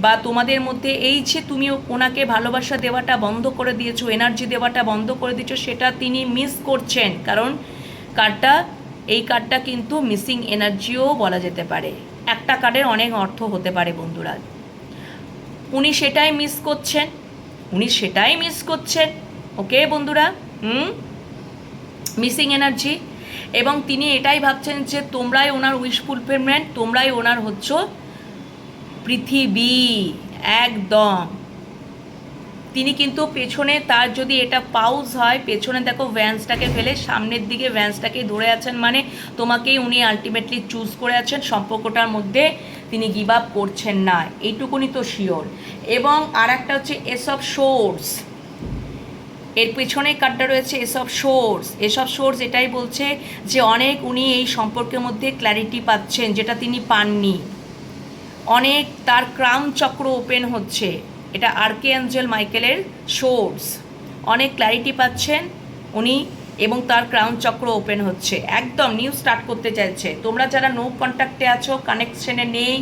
বা তোমাদের মধ্যে এই যে তুমি ওনাকে ভালোবাসা দেওয়াটা বন্ধ করে দিয়েছো, এনার্জি দেওয়াটা বন্ধ করে দিয়েছো, সেটা তিনি মিস করছেন। কারণ এই কার্ডটা কিন্তু মিসিং এনার্জিও বলা যেতে পারে, একটা কার্ডের অনেক অর্থ হতে পারে বন্ধুরা। উনি সেটাই মিস করছেন, ওকে বন্ধুরা, মিসিং এনার্জি। এবং তিনি এটাই ভাবছেন যে তোমরাই ওনার উইশ ফুলফিলমেন্ট, তোমরাই ওনার হচ্ছ পৃথিবী, একদম। তিনি কিন্তু পেছনে তার যদি এটা পাউজ হয়, পেছনে দেখো ভ্যান্সটাকে ফেলে সামনের দিকে ভ্যান্সটাকে ধরে আছেন, মানে তোমাকেই উনি আলটিমেটলি চুজ করে আছেন, সম্পর্কটার মধ্যে তিনি গিভ আপ করছেন না, এইটুকুনি তো শিওর। এবং আর একটা হচ্ছে এস অফ সোর্স, এর পেছনে কার্ডটা রয়েছে এসব সোর্স এটাই বলছে যে অনেক উনি এই সম্পর্কের মধ্যে ক্ল্যারিটি পাচ্ছেন যেটা তিনি পাননি, অনেক তার ক্রাউন চক্র ওপেন হচ্ছে, এটা আর্কেঅ্যাঞ্জেল মাইকেলের সোর্স, অনেক ক্ল্যারিটি পাচ্ছেন উনি এবং তার ক্রাউন চক্র ওপেন হচ্ছে, একদম নিউ স্টার্ট করতে চাইছে। তোমরা যারা নো কন্ট্যাক্টে আছো, কানেকশনে নেই,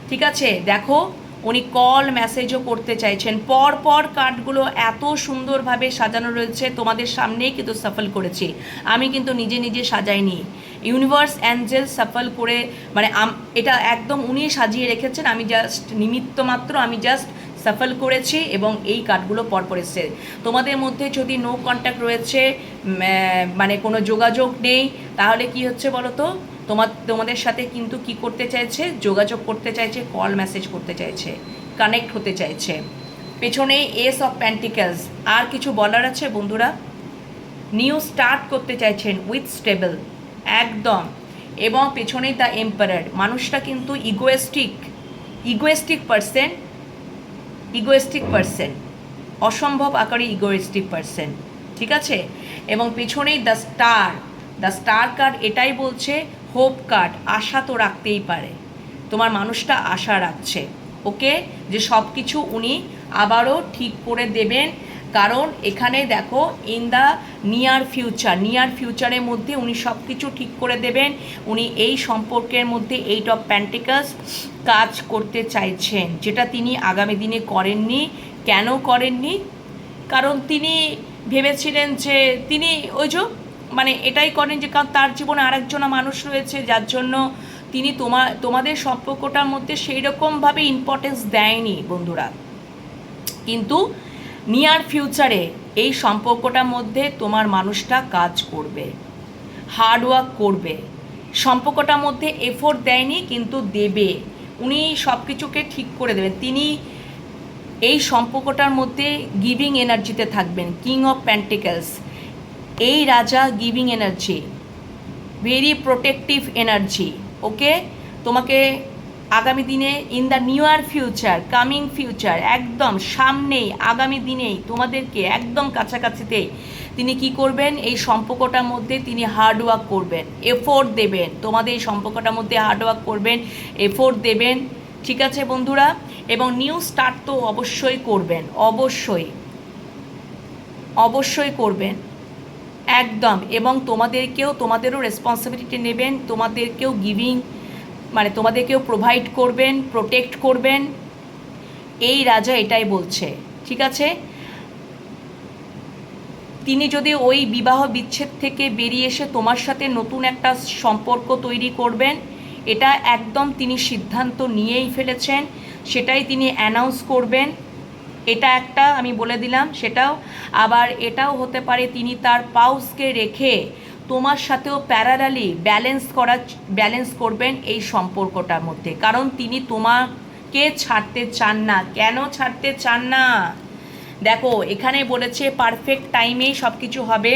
ঠিক আছে, দেখো উনি কল মেসেজও করতে চাইছেন। পর কার্ডগুলো এত সুন্দরভাবে সাজানো রয়েছে, তোমাদের সামনেই কিন্তু সাফল করেছি, আমি কিন্তু নিজে সাজাইনি, ইউনিভার্স অ্যাঞ্জেল সাফল করে, মানে এটা একদম উনি সাজিয়ে রেখেছেন, আমি জাস্ট নিমিত্ত মাত্র, আমি জাস্ট সাফল করেছি এবং এই কার্ডগুলো পরপর এসছে। তোমাদের মধ্যে যদি নো কন্ট্যাক্ট রয়েছে, মানে কোনো যোগাযোগ নেই, তাহলে কি হচ্ছে বলো তো, তোমাদের সাথে কিন্তু কি করতে চাইছে, যোগাযোগ করতে চাইছে, কল মেসেজ করতে চাইছে, কানেক্ট হতে চাইছে। পেছনে এস অফ প্যান্টিকেলস, আর কিছু বলার আছে বন্ধুরা, নিউ স্টার্ট করতে চাইছেন উইথ স্টেবল, একদম। এবং পেছনেই দ্য এম্পারার, মানুষটা কিন্তু ইগোয়েস্টিক পার্সন, অসম্ভব আকারে ইগোয়েস্টিক পার্সন, ঠিক আছে। এবং পেছনেই দ্য স্টার কার্ড এটাই বলছে, হোপ কার্ড, আশা তো রাখতেই পারে, তোমার মানুষটা আশা রাখছে, ওকে, যে সব কিছু উনি আবারও ঠিক করে দেবেন। কারণ এখানে দেখো ইন দ্য নিয়ার ফিউচারের মধ্যে উনি সব কিছু ঠিক করে দেবেন, উনি এই সম্পর্কের মধ্যে 8 অফ প্যান্টিকলস কাজ করতে চাইছেন, যেটা তিনি আগামী দিনে করেননি। কেন করেননি? কারণ তিনি ভেবেছিলেন যে তিনি মানে এটাই করেন যে কারণ তার জীবনে আরেকজনা মানুষ রয়েছে, যার জন্য তিনি তোমাদের সম্পর্কটার মধ্যে সেই রকমভাবে ইম্পর্টেন্স দেয়নি বন্ধুরা। কিন্তু নিয়ার ফিউচারে এই সম্পর্কটার মধ্যে তোমার মানুষটা কাজ করবে, হার্ডওয়ার্ক করবে, সম্পর্কটার মধ্যে এফোর্ট দেয়নি কিন্তু দেবে, উনি সব কিছুকে ঠিক করে দেবেন। তিনি এই সম্পর্কটার মধ্যে গিভিং এনার্জিতে থাকবেন, কিং অফ প্যান্টিকলস, এই রাজা giving energy, very protective energy, okay. তোমাকে আগামী দিনে in the near future, coming future, একদম সামনেই, আগামী দিনেই তোমাদেরকে একদম কাছাকাছিতেই তিনি কি করবেন, এই সম্পর্কটার মধ্যে তিনি হার্ডওয়ার্ক করবেন, এফোর্ট দেবেন, তোমাদের এই সম্পর্কটার মধ্যে হার্ডওয়ার্ক করবেন, এফোর্ট দেবেন, ঠিক আছে বন্ধুরা। এবং নিউ স্টার্ট তো অবশ্যই করবেন, অবশ্যই করবেন, একদম। এবং তোমাদেরও রেসপন্সিবিলিটি নেবেন, তোমাদেরকেও গিভিং, মানে তোমাদেরকেও প্রোভাইড করবেন, প্রোটেক্ট করবেন, এই রাজা এটাই বলছে, ঠিক আছে। তিনি যদি ওই বিবাহ বিচ্ছেদ থেকে বেরিয়ে এসে তোমার সাথে নতুন একটা সম্পর্ক তৈরি করবেন, এটা একদম তিনি সিদ্ধান্ত নিয়েই ফেলেছেন, সেটাই তিনি অ্যানাউন্স করবেন, এটা একটা আমি বলে দিলাম। সেটাও আবার এটাও হতে পারে তিনি তার পাউসকে রেখে তোমার সাথেও প্যারালালি ব্যালেন্স করবেন এই সম্পর্কটার মধ্যে, কারণ তিনি তোমাকে ছাড়তে চান না। কেন ছাড়তে চান না? দেখো এখানে বলেছে পারফেক্ট টাইমেই সব কিছু হবে,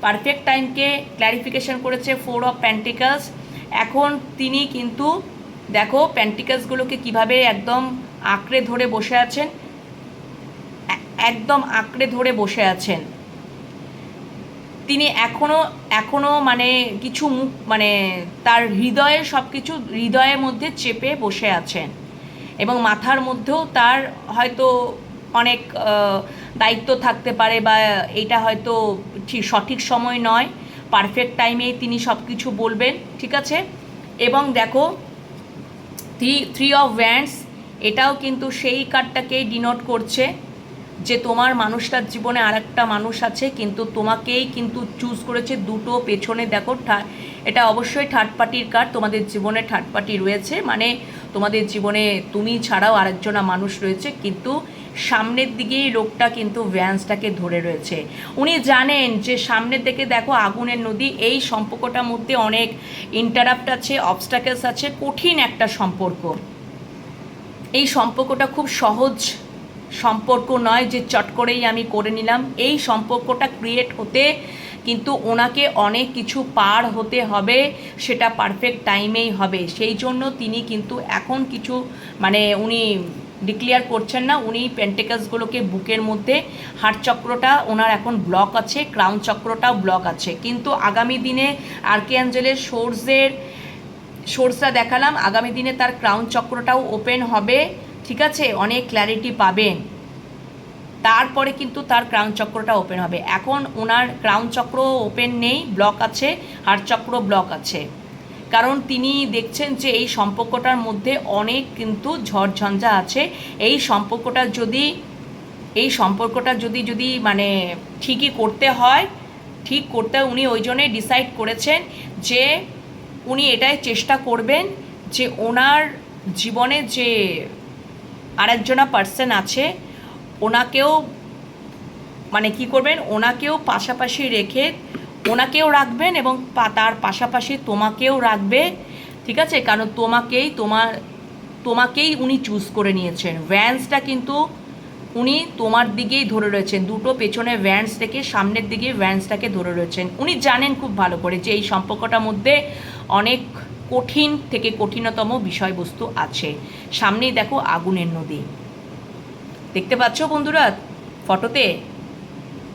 পারফেক্ট টাইমকে ক্ল্যারিফিকেশন করেছে 4 অফ পেন্টিকলস। এখন তিনি কিন্তু দেখো পেন্টিকলসগুলোকে কিভাবে একদম আঁকড়ে ধরে বসে আছেন, একদম আঁকড়ে ধরে বসে আছেন। তিনি এখনো মানে কিছু মুখ মানে তার হৃদয়ের সব কিছু হৃদয়ের মধ্যে চেপে বসে আছেন, এবং মাথার মধ্যেও তার হয়তো অনেক দায়িত্ব থাকতে পারে, বা এটা হয়তো ঠিক সঠিক সময় নয়, পারফেক্ট টাইমেই তিনি সব কিছু বলবেন, ঠিক আছে। এবং দেখো থ্রি অফ ওয়ান্ডস, এটাও কিন্তু সেই কার্ডটাকেই ডিনোট করছে যে তোমার মানুষটার জীবনে আরেকটা মানুষ আছে, কিন্তু তোমাকেই কিন্তু চুজ করেছে। দুটো পেছনে দেখো, এটা অবশ্যই থার্ড পার্টির কার্ড। তোমাদের জীবনে থার্ড পার্টি রয়েছে, মানে তোমাদের জীবনে তুমি ছাড়াও আরেকজনা মানুষ রয়েছে, কিন্তু সামনের দিকেই লোকটা কিন্তু ভ্যান্সটাকে ধরে রয়েছে। উনি জানেন যে সামনের দিকে দেখো আগুনের নদী, এই সম্পর্কটার মধ্যে অনেক ইন্টারাপ্ট আছে, অবস্টাকেলস আছে, কঠিন একটা সম্পর্ক। এই সম্পর্কটা খুব সহজ সম্পর্ক নয় যে চট করেই আমি করে নিলাম। এই সম্পর্কটা ক্রিয়েট হতে কিন্তু ওনাকে অনেক কিছু পার হতে হবে, সেটা পারফেক্ট টাইমেই হবে। সেই জন্য তিনি কিন্তু এখন কিছু মানে উনি ডিক্লেয়ার করছেন না। উনি পেন্টিকলসগুলোকে বুকের মধ্যে, হার্ট চক্রটা ওনার এখন ব্লক আছে, ক্রাউন চক্রটাও ব্লক আছে, কিন্তু আগামী দিনে আর্কিঅ্যাঞ্জেলের সোর্সটা দেখালাম, আগামী দিনে তার ক্রাউন চক্রটাও ওপেন হবে, ঠিক আছে, অনেক ক্ল্যারিটি পাবেন। তারপরে কিন্তু তার ক্রাউন চক্রটা ওপেন হবে। এখন ওনার ক্রাউন চক্র ওপেন নেই, ব্লক আছে, হার্ট চক্র ব্লক আছে, কারণ তিনি দেখছেন যে এই সম্পর্কটার মধ্যে অনেক কিন্তু ঝড়ঝঞ্ঝা আছে। এই সম্পর্কটা যদি মানে ঠিকই করতে হয়, ঠিক করতে উনি ওই জন্যই ডিসাইড করেছেন যে উনি এটাই চেষ্টা করবেন যে ওনার জীবনে যে আরেকজনা পার্সন আছে ওনাকেও মানে কি করবেন, ওনাকেও পাশাপাশি রেখে ওনাকেও রাখবেন, এবং তার পাশাপাশি তোমাকেও রাখবে, ঠিক আছে, কারণ তোমাকেই উনি চুজ করে নিয়েছেন। ভ্যান্সটা কিন্তু উনি তোমার দিকেই ধরে রয়েছেন, দুটো পেছনে ভ্যান্স থেকে সামনের দিকে ভ্যান্সটাকে ধরে রয়েছেন। উনি জানেন খুব ভালো করে যে এই সম্পর্কটার মধ্যে অনেক কঠিন থেকে কঠিনতম বিষয়বস্তু আছে। সামনেই দেখো আগুনের নদী, দেখতে পাচ্ছ বন্ধুরা ফটোতে,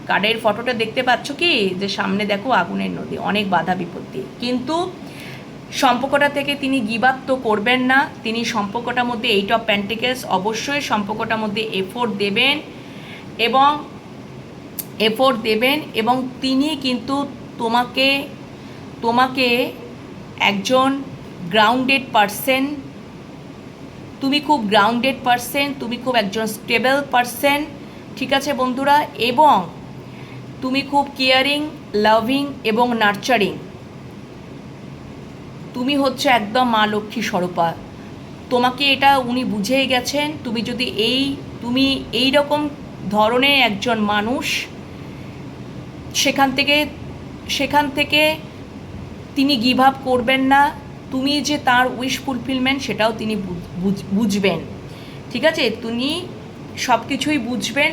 কার্ডের ফটোটা দেখতে পাচ্ছ কি, যে সামনে দেখো আগুনের নদী, অনেক বাধা বিপত্তি, কিন্তু সম্পর্কটা থেকে তিনি গিভ আপ তো করবেন না। তিনি সম্পর্কটার মধ্যে 8 অফ পেন্টিকলস, অবশ্যই সম্পর্কটার মধ্যে এফোর্ট দেবেন, এবং তিনি কিন্তু তোমাকে একজন গ্রাউন্ডেড পারসন, তুমি খুব গ্রাউন্ডেড পারসন, তুমি খুব একজন স্টেবল পারসন, ঠিক আছে বন্ধুরা, এবং তুমি খুব কেয়ারিং, লাভিং এবং নার্চারিং। তুমি হচ্ছে একদম মা লক্ষ্মী স্বরূপা। তোমাকে এটা উনি বুঝেই গেছেন। তুমি এই রকম ধরনের একজন মানুষ, সেখান থেকে তিনি গিভ আপ করবেন না। তুমি যে তার উইশ ফুলফিলমেন্ট সেটাও তিনি বুঝবেন, ঠিক আছে, তিনি সব কিছুই বুঝবেন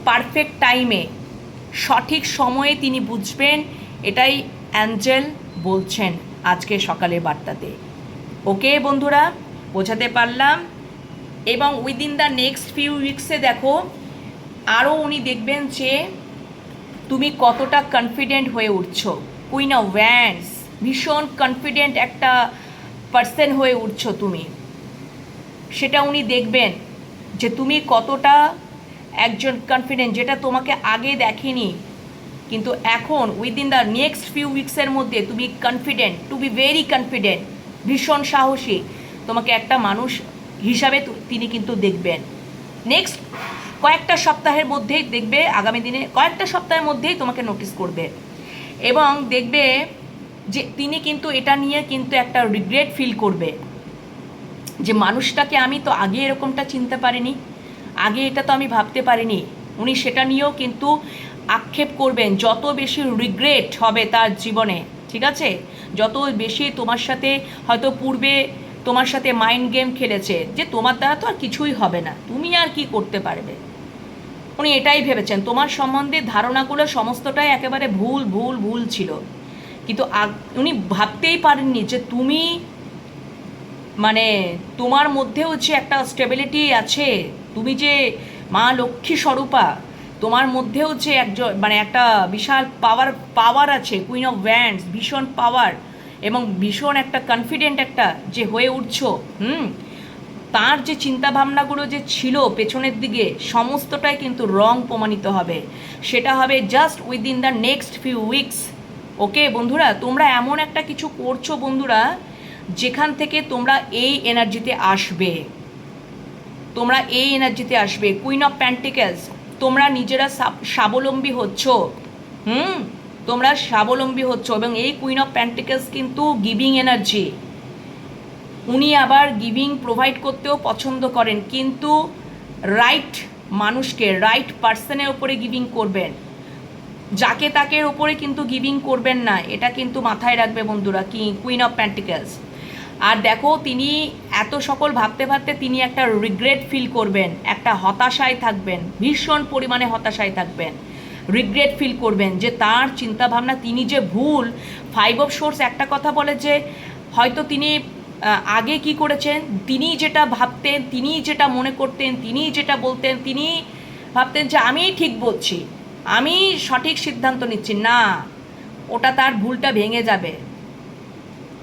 পারফেক্ট টাইমে, সঠিক সময়ে তিনি বুঝবেন, এটাই অ্যাঞ্জেল বলছেন আজকে সকালের বার্তাতে। ওকে বন্ধুরা, বোঝাতে পারলাম। এবং উইদিন দ্য নেক্সট ফিউ উইকসে দেখো আরও উনি দেখবেন যে তুমি কতটা কনফিডেন্ট হয়ে উঠছো। কুইন অফ ওয়ান্ডস, ভীষণ কনফিডেন্ট একটা পার্সন হয়ে উঠছো তুমি, সেটা উনি দেখবেন যে তুমি কতটা একজন কনফিডেন্ট, যেটা তোমাকে আগে দেখেনি, কিন্তু এখন উইদিন দ্য নেক্সট ফিউ উইকসের মধ্যে তুমি confident, to be very confident, ভীষণ সাহসী তোমাকে একটা মানুষ হিসাবে তিনি কিন্তু দেখবেন। নেক্সট কয়েকটা সপ্তাহের মধ্যেই দেখবে, আগামী দিনে কয়েকটা সপ্তাহের মধ্যেই তোমাকে নোটিস করবে, এবং দেখবে যে তিনি কিন্তু এটা নিয়ে কিন্তু একটা রিগ্রেট ফিল করবে যে মানুষটাকে আমি তো আগে এরকমটা চিনতে পারিনি, আগে এটা তো আমি ভাবতে পারিনি। উনি সেটা নিয়েও কিন্তু আক্ষেপ করবেন। যত বেশি রিগ্রেট হবে তার জীবনে, ঠিক আছে, যত বেশি তোমার সাথে হয়তো পূর্বে তোমার সাথে মাইন্ড গেম খেলেছে যে তোমার দ্বারা তো আর কিছুই হবে না, তুমি আর কি করতে পারবে, উনি এটাই ভেবেছেন তোমার সম্বন্ধে ধারণাগুলো সমস্তটাই একেবারে ভুল ভুল ভুল ছিল, কিন্তু উনি ভাবতেই পারেননি যে তুমি মানে তোমার মধ্যেও যে একটা স্টেবিলিটি আছে, তুমি যে মা লক্ষ্মী স্বরূপা, তোমার মধ্যেও যে একজন মানে একটা বিশাল পাওয়ার আছে, কুইন অফ ওয়ান্ডস, ভীষণ পাওয়ার এবং ভীষণ একটা কনফিডেন্ট একটা যে হয়ে উঠছো। তার যে চিন্তাভাবনাগুলো যে ছিল পেছনের দিকে সমস্তটাই কিন্তু রং প্রমাণিত হবে, সেটা হবে just within the next few weeks. Okay বন্ধুরা, তোমরা এমন একটা কিছু করছো বন্ধুরা যেখান থেকে তোমরা এই এনার্জিতে আসবে, তোমরা এই এনার্জিতে আসবে। কুইন অফ প্যান্টিকেলস, তোমরা নিজেরা স্বাবলম্বী হচ্ছ, তোমরা স্বাবলম্বী হচ্ছ এবং এই কুইন অফ প্যান্টিকেলস কিন্তু গিভিং এনার্জি। উনি আবার গিভিং প্রোভাইড করতেও পছন্দ করেন, কিন্তু রাইট মানুষকে, রাইট পার্সনের ওপরে গিভিং করবেন, যাকে তাকের ওপরে কিন্তু গিভিং করবেন না, এটা কিন্তু মাথায় রাখবে বন্ধুরা, কি কুইন অফ প্যান্টিকেলস। আর দেখো তিনি এত সকল ভাবতে ভাবতে তিনি একটা রিগ্রেট ফিল করবেন, একটা হতাশায় থাকবেন, ভীষণ পরিমাণে হতাশায় থাকবেন, রিগ্রেট ফিল করবেন যে তার চিন্তাভাবনা তিনি যে ভুল। 5 অফ সোর্স একটা কথা বলে যে হয়তো তিনি আগে কি করেছেন, তিনি যেটা ভাবতেন, তিনি যেটা মনে করতেন, তিনি যেটা বলতেন, তিনি ভাবতেন যে আমিই ঠিক বলছি, আমি সঠিক সিদ্ধান্ত নিচ্ছি না, ওটা তার ভুলটা ভেঙে যাবে,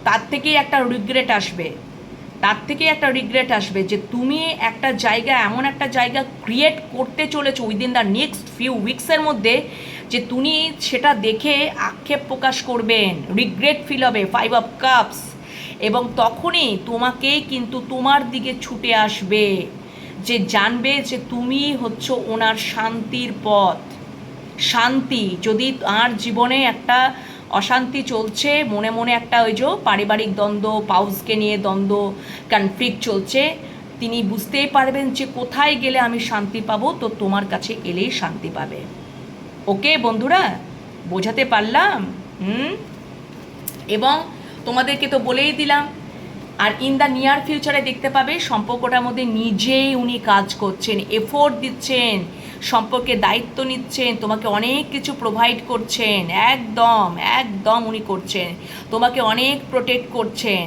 তার থেকেই একটা রিগ্রেট আসবে, তার থেকেই একটা রিগ্রেট আসবে যে তুমি একটা জায়গা, এমন একটা জায়গা ক্রিয়েট করতে চলেছো উইদিন দ্য নেক্সট ফিউ উইকসের মধ্যে, যে তুমি সেটা দেখে আক্ষেপ প্রকাশ করবেন, রিগ্রেট ফিল হবে, 5 অফ কাপস, এবং তখনই তোমাকেই কিন্তু তোমার দিকে ছুটে আসবে, যে জানবে যে তুমি হচ্ছ ওনার শান্তির পথ। শান্তি, যদি আর জীবনে একটা অশান্তি চলছে, মনে মনে একটা ওই যে পারিবারিক দ্বন্দ্ব, পাউসকে নিয়ে দ্বন্দ্ব, কনফ্লিক্ট চলছে, তিনি বুঝতেই পারবেন যে কোথায় গেলে আমি শান্তি পাবো, তো তোমার কাছে এলেই শান্তি পাবে। ওকে বন্ধুরা, বোঝাতে পারলাম? এবং তোমাদেরকে তো বলেই দিলাম। আর ইন দ্য নিয়ার ফিউচারে দেখতে পাবে সম্পর্কটার মধ্যে নিজেই উনি কাজ করছেন, এফোর্ট দিচ্ছেন, সম্পর্কে দায়িত্ব নিচ্ছেন, তোমাকে অনেক কিছু প্রোভাইড করছেন, একদম একদম উনি করছেন, তোমাকে অনেক প্রোটেক্ট করছেন,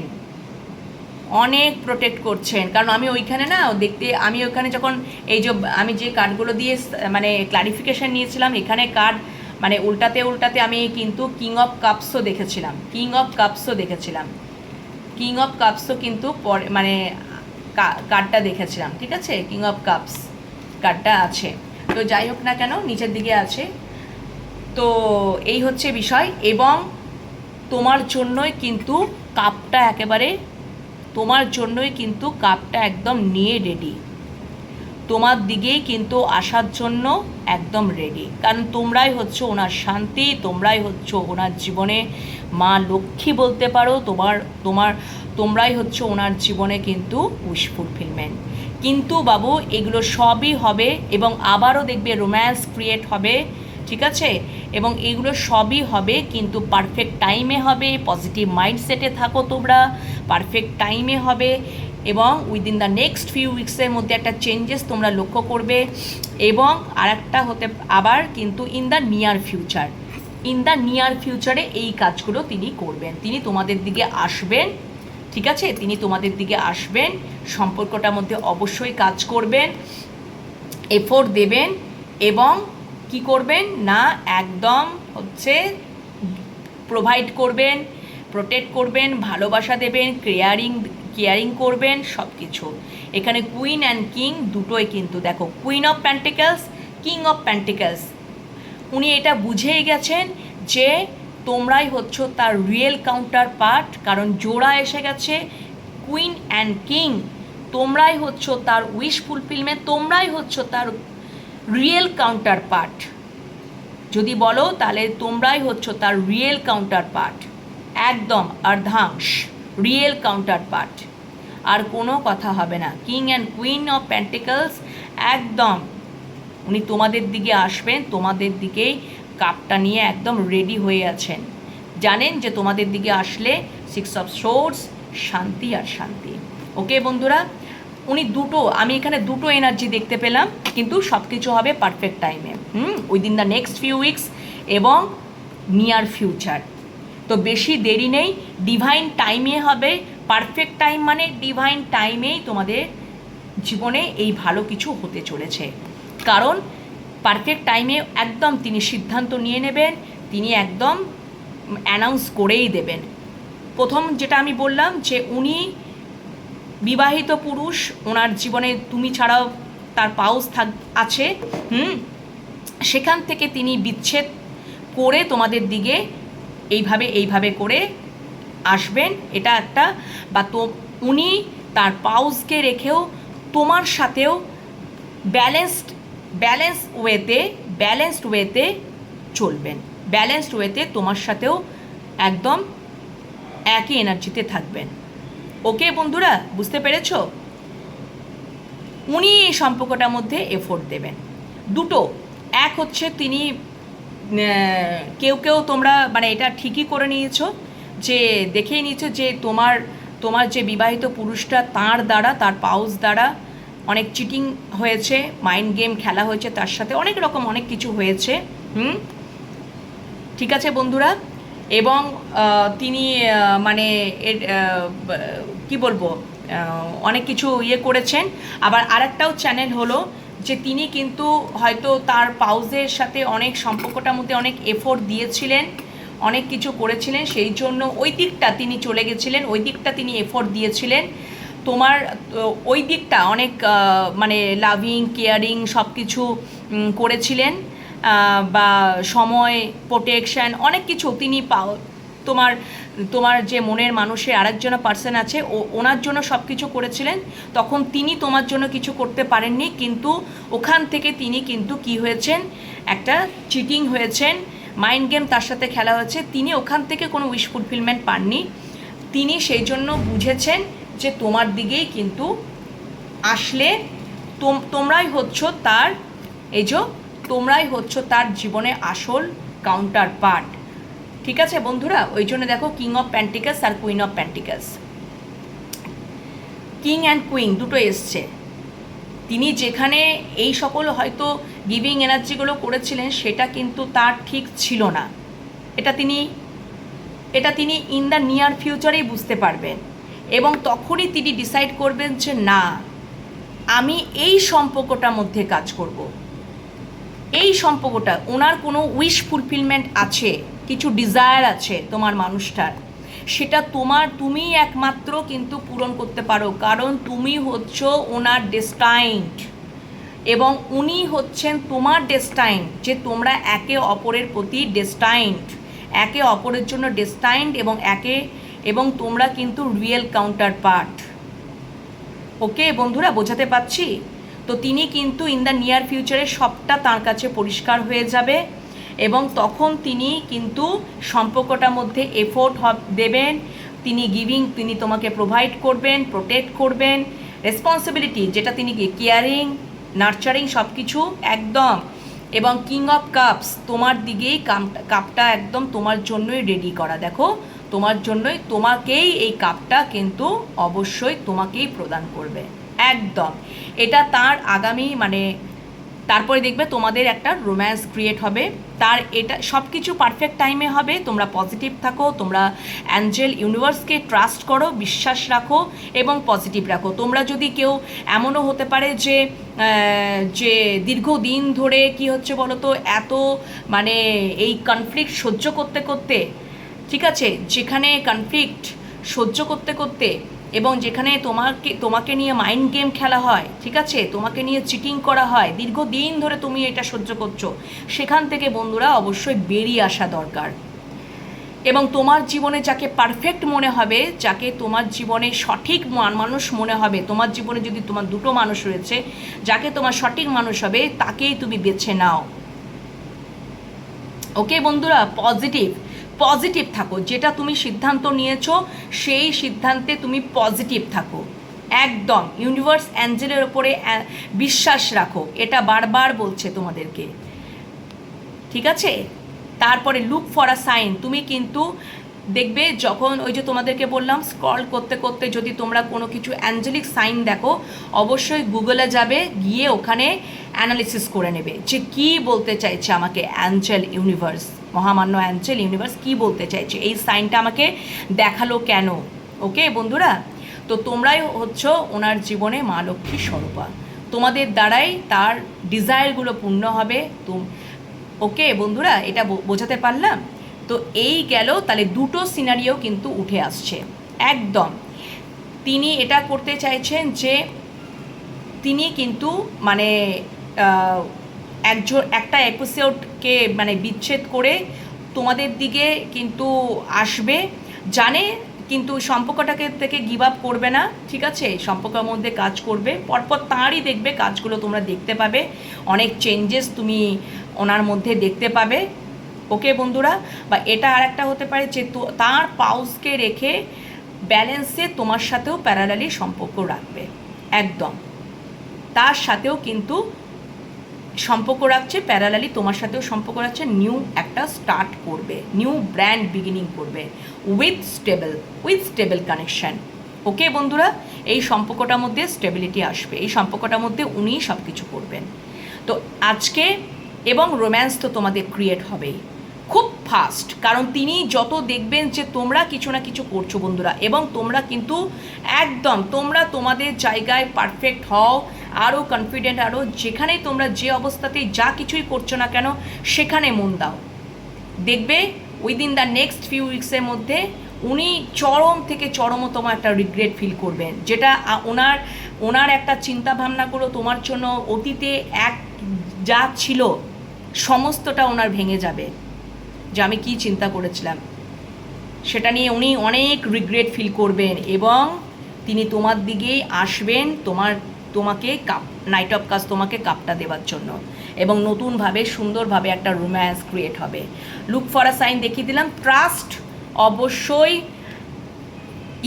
অনেক প্রোটেক্ট করছেন। কারণ আমি ওইখানে না দেখতে, আমি ওইখানে যখন এই যে আমি যে কার্ডগুলো দিয়ে মানে ক্লারিফিকেশান নিয়েছিলাম, এখানে কার্ড মানে উল্টাতে উল্টাতে আমি কিন্তু কিং অফ কাপসও দেখেছিলাম, কিং অফ কাপসও দেখেছিলাম, কিং অফ কাপসও কিন্তু পরে মানে কার্ডটা দেখেছিলাম, ঠিক আছে, কিং অফ কাপস কার্ডটা আছে। তো যাই হোক না কেন, নিচের দিকে আছে। তো এই হচ্ছে বিষয়, এবং তোমার জন্যই কিন্তু কাপটা একেবারে, তোমার জন্যই কিন্তু কাপটা একদম নিয়ে রেডি, তোমার দিকেই কিন্তু আসার জন্য একদম রেডি, কারণ তোমরাই হচ্ছে ওনার শান্তি, তোমরাই হচ্ছে ওনার জীবনে মা লক্ষ্মী বলতে পারো, তোমরাই হচ্ছে ওনার জীবনে কিন্তু উইশ ফুলফিলমেন্ট। কিন্তু বাবু এগুলো সবই হবে, এবং আবারও দেখবে রোম্যান্স ক্রিয়েট হবে, ঠিক আছে, এবং এগুলো সবই হবে কিন্তু পারফেক্ট টাইমে হবে, পজিটিভ মাইন্ডসেটে থাকো তোমরা, পারফেক্ট টাইমে হবে, এবং উইদিন দ্য নেক্সট ফিউ উইক্সের মধ্যে একটা চেঞ্জেস তোমরা লক্ষ্য করবে। এবং আরেকটা হতে আবার কিন্তু in the near future, in the near ফিউচারে এই কাজগুলো তিনি করবেন, তিনি তোমাদের দিকে আসবেন, ঠিক আছে, তিনি তোমাদের দিকে আসবেন, সম্পর্কটার মধ্যে অবশ্যই কাজ করবেন, এফোর্ট দেবেন, এবং কি করবেন না একদম হচ্ছে প্রোভাইড করবেন, প্রোটেক্ট করবেন, ভালোবাসা দেবেন, কেয়ারিং করবেন, সব কিছু। এখানে কুইন অ্যান্ড কিং দুটোই কিন্তু দেখো, কুইন অফ প্যান্টিকেলস, কিং অফ প্যান্টিকেলস, উনি এটা বুঝেই গেছেন যে তোমরাই হচ্ছ তার রিয়েল কাউন্টার পার্ট, কারণ জোড়া এসে গেছে, কুইন অ্যান্ড কিং, তোমরাই হচ্ছ তার উইশ ফুলফিলমেন্ট, তোমরাই হচ্ছ তার রিয়েল কাউন্টার পার্ট। যদি বলো তাহলে তোমরাই হচ্ছ তার রিয়েল কাউন্টার পার্ট, একদম অর্ধাংশ রিয়েল কাউন্টার পার্ট, আর কোনো কথা হবে না। King and queen of pentacles একদম উনি তোমাদের দিকে আসবেন, তোমাদের দিকেই কাপটা নিয়ে একদম রেডি হয়ে আছেন, জানেন যে তোমাদের দিকে আসলে 6 অফ সোর্স, শান্তি আর শান্তি। ওকে বন্ধুরা, উনি দুটো, আমি এখানে দুটো এনার্জি দেখতে পেলাম, কিন্তু সব কিছু হবে পারফেক্ট টাইমে, within the next few weeks এবং নিয়ার ফিউচার। তো বেশি দেরি নেই, ডিভাইন টাইমে হবে। পারফেক্ট টাইম মানে ডিভাইন টাইমেই তোমাদের জীবনে এই ভালো কিছু হতে চলেছে। কারণ পারফেক্ট টাইমে একদম তিনি সিদ্ধান্ত নিয়ে নেবেন, তিনি একদম অ্যানাউন্স করেই দেবেন। প্রথম যেটা আমি বললাম যে উনি বিবাহিত পুরুষ, ওনার জীবনে তুমি ছাড়াও তার পাউস আছে, সেখান থেকে তিনি বিচ্ছেদ করে তোমাদের দিকে এইভাবে করে আসবেন, এটা একটা। বা তো উনি তার পাউসকে রেখেও তোমার সাথেও ব্যালেন্সড ওয়েতে চলবেন, ব্যালেন্সড ওয়েতে তোমার সাথেও একদম একই এনার্জিতে থাকবেন। ওকে বন্ধুরা, বুঝতে পেরেছ? উনি এই সম্পর্কটার মধ্যে এফোর্ট দেবেন। দুটো, এক হচ্ছে তিনি কেউ তোমরা মানে এটা ঠিকই করে নিয়েছো, যে দেখেই নিয়েছো যে তোমার যে বিবাহিত পুরুষটা, তার দ্বারা, তার পাউস দ্বারা অনেক চিটিং হয়েছে, মাইন্ড গেম খেলা হয়েছে, তার সাথে অনেক রকম অনেক কিছু হয়েছে। ঠিক আছে বন্ধুরা? এবং তিনি মানে কি বলবো, অনেক কিছু করেছেন। আবার আরেকটাও চ্যানেল হলো যে তিনি কিন্তু হয়তো তার পাউজের সাথে অনেক সম্পর্কটার মধ্যে অনেক এফোর্ট দিয়েছিলেন, অনেক কিছু করেছিলেন, সেই জন্য ওই দিকটা তিনি চলে গেছিলেন, ওই দিকটা তিনি এফোর্ট দিয়েছিলেন। তোমার ওই দিকটা অনেক মানে লাভিং কেয়ারিং সব কিছু করেছিলেন, বা সময় প্রোটেকশান অনেক কিছু তিনি তোমার যে মনের মানুষের আরেকজন পার্সন আছে, ওনার জন্য সব কিছু করেছিলেন। তখন তিনি তোমার জন্য কিছু করতে পারেননি, কিন্তু ওখান থেকে তিনি কিন্তু কি হয়েছেন, একটা চিটিং হয়েছেন, মাইন্ড গেম তার সাথে খেলা হয়েছে, তিনি ওখান থেকে কোনো উইশ ফুলফিলমেন্ট পাননি। তিনি সেই জন্য বুঝেছেন যে তোমার দিকেই কিন্তু আসলে তোমরাই হচ্ছ তার, তোমরাই হচ্ছ তার জীবনে আসল কাউন্টার পার্ট। ঠিক আছে বন্ধুরা? ওই জন্য দেখো কিং অফ প্যান্টিকাস আর queen of pentacles, king and queen দুটো এসছে। তিনি যেখানে এই সকল হয়তো গিভিং এনার্জিগুলো করেছিলেন, সেটা কিন্তু তার ঠিক ছিল না। এটা তিনি ইন দ্য নিয়ার ফিউচারেই বুঝতে পারবেন, এবং তখনই তিনি ডিসাইড করবেন যে না, আমি এই সম্পর্কটার মধ্যে কাজ করব। এই সম্পর্কটা ওনার কোনো উইশ ফুলফিলমেন্ট আছে, কিছু ডিজায়ার আছে তোমার মানুষটার, সেটা তুমি একমাত্র কিন্তু পূরণ করতে পারো, কারণ তুমি হচ্ছ ওনার ডেস্টাইন্ড এবং উনি হচ্ছেন তোমার ডেস্টাইন্ড, যে তোমরা একে অপরের প্রতি ডেস্টাইন্ড, একে অপরের জন্য ডেস্টাইন্ড, এবং তোমরা কিন্তু রিয়েল কাউন্টার পার্ট। ওকে বন্ধুরা, বোঝাতে পারছি? তো তিনি কিন্তু ইন দ্য নিয়ার ফিউচারে সবটা তার কাছে পরিষ্কার হয়ে যাবে, এবং তখন তিনি কিন্তু সম্পর্কটার মধ্যে এফোর্ট দেবেন, তিনি তোমাকে প্রোভাইড করবেন, প্রোটেক্ট করবেন, রেসপন্সিবিলিটি যেটা তিনি কেয়ারিং নার্চারিং সব কিছু একদম। এবং কিং অফ কাপস তোমার দিকেই কাপটা একদম তোমার জন্যই রেডি করা, দেখো তোমাকেই এই কাপটা কিন্তু অবশ্যই তোমাকেই প্রদান করবে একদম। এটা তার আগামী মানে তারপরে দেখবে তোমাদের একটা রোম্যান্স ক্রিয়েট হবে, এটা সব কিছু পারফেক্ট টাইমে হবে। তোমরা পজিটিভ থাকো, তোমরা অ্যাঞ্জেল ইউনিভার্সকে ট্রাস্ট করো, বিশ্বাস রাখো এবং পজিটিভ রাখো। তোমরা যদি কেউ এমনও হতে পারে যে দীর্ঘদিন ধরে কি হচ্ছে বলো তো, এত মানে এই কনফ্লিক্ট সহ্য করতে করতে, ঠিক আছে, যেখানে কনফ্লিক্ট সহ্য করতে করতে এবং যেখানে তোমাকে নিয়ে মাইন্ড গেম খেলা হয়, ঠিক আছে, তোমাকে নিয়ে চিটিং করা হয়, দীর্ঘদিন ধরে তুমি এটা সহ্য করছো, সেখান থেকে বন্ধুরা অবশ্যই বেরিয়ে আসা দরকার। এবং তোমার জীবনে যাকে পারফেক্ট মনে হবে, যাকে তোমার জীবনে সঠিক মানুষ মনে হবে, তোমার জীবনে যদি তোমার দুটো মানুষ রয়েছে, যাকে তোমার সঠিক মানুষ হবে, তাকেই তুমি বেছে নাও। ওকে বন্ধুরা, পজিটিভ থাকো, যেটা তুমি সিদ্ধান্ত নিয়েছো সেই সিদ্ধান্তে তুমি পজিটিভ থাকো একদম। ইউনিভার্স অ্যাঞ্জেলের ওপরে বিশ্বাস রাখো, এটা বারবার বলছে তোমাদেরকে, ঠিক আছে। তারপরে লুক ফর আ সাইন, তুমি কিন্তু দেখবে যখন ওই যে তোমাদেরকে বললাম স্ক্রল করতে করতে যদি তোমরা কোনো কিছু অ্যাঞ্জেলিক সাইন দেখো, অবশ্যই গুগলে যাবে, গিয়ে ওখানে অ্যানালিসিস করে নেবে যে কী বলতে চাইছে আমাকে অ্যাঞ্জেল ইউনিভার্স, মহামান্য অ্যাঞ্জেল ইউনিভার্স কী বলতে চাইছে, এই সাইনটা আমাকে দেখালো কেন। ওকে বন্ধুরা, তো তোমরাই হচ্ছ ওনার জীবনে মা লক্ষ্মী স্বরূপা, তোমাদের দ্বারাই তার ডিজায়ারগুলো পূর্ণ হবে। ওকে বন্ধুরা, এটা বোঝাতে পারলাম তো? এই গেল, তাহলে দুটো সিনারিও কিন্তু উঠে আসছে একদম। তিনি এটা করতে চাইছেন যে তিনি কিন্তু মানে একটা এপিসোডকে মানে বিচ্ছেদ করে তোমাদের দিকে কিন্তু আসবে, জানে কিন্তু সম্পর্কটাকে থেকে গিভ আপ করবে না, ঠিক আছে, সম্পর্কের মধ্যে কাজ করবে, পরপর তাঁরই দেখবে কাজগুলো তোমরা দেখতে পাবে, অনেক চেঞ্জেস তুমি ওনার মধ্যে দেখতে পাবে। ওকে বন্ধুরা, বা এটা আর একটা হতে পারে যে তাঁর পাউসকে রেখে ব্যালেন্সে তোমার সাথেও প্যারালালি সম্পর্ক রাখবে, একদম তার সাথেও কিন্তু সম্পর্ক রাখছে, প্যারালালি তোমার সাথেও সম্পর্ক রাখছে, নিউ একটা স্টার্ট করবে, নিউ ব্র্যান্ড বিগিনিং করবে উইথ স্টেবল কানেকশান। ওকে বন্ধুরা, এই সম্পর্কটার মধ্যে স্টেবিলিটি আসবে, এই সম্পর্কটার মধ্যে উনিই সব কিছু করবেন। তো আজকে এবং রোম্যান্স তো তোমাদের ক্রিয়েট হবেই খুব ফাস্ট, কারণ তিনি যত দেখবেন যে তোমরা কিছু না কিছু করছো বন্ধুরা, এবং তোমরা কিন্তু একদম তোমরা তোমাদের জায়গায় পারফেক্ট হও, আরও কনফিডেন্ট, আরও যেখানেই তোমরা যে অবস্থাতেই যা কিছুই করছো না কেন সেখানে মন দাও, দেখবে উইদিন দ্য নেক্সট ফিউ উইক্সের মধ্যে উনি চরম থেকে চরমতম একটা রিগ্রেট ফিল করবেন, যেটা ওনার একটা চিন্তা ভাবনাগুলো তোমার জন্য অতীতে যা ছিল সমস্তটা ওনার ভেঙে যাবে, যে আমি কি চিন্তা করেছিলাম সেটা নিয়ে উনি অনেক রিগ্রেট ফিল করবেন, এবং তিনি তোমার দিকেই আসবেন, তোমাকে নাইট অফ কাজ তোমাকে কাপটা দেওয়ার জন্য, এবং নতুনভাবে সুন্দরভাবে একটা রোম্যান্স ক্রিয়েট হবে। লুক ফর আ সাইন দেখিয়ে দিলাম, ট্রাস্ট, অবশ্যই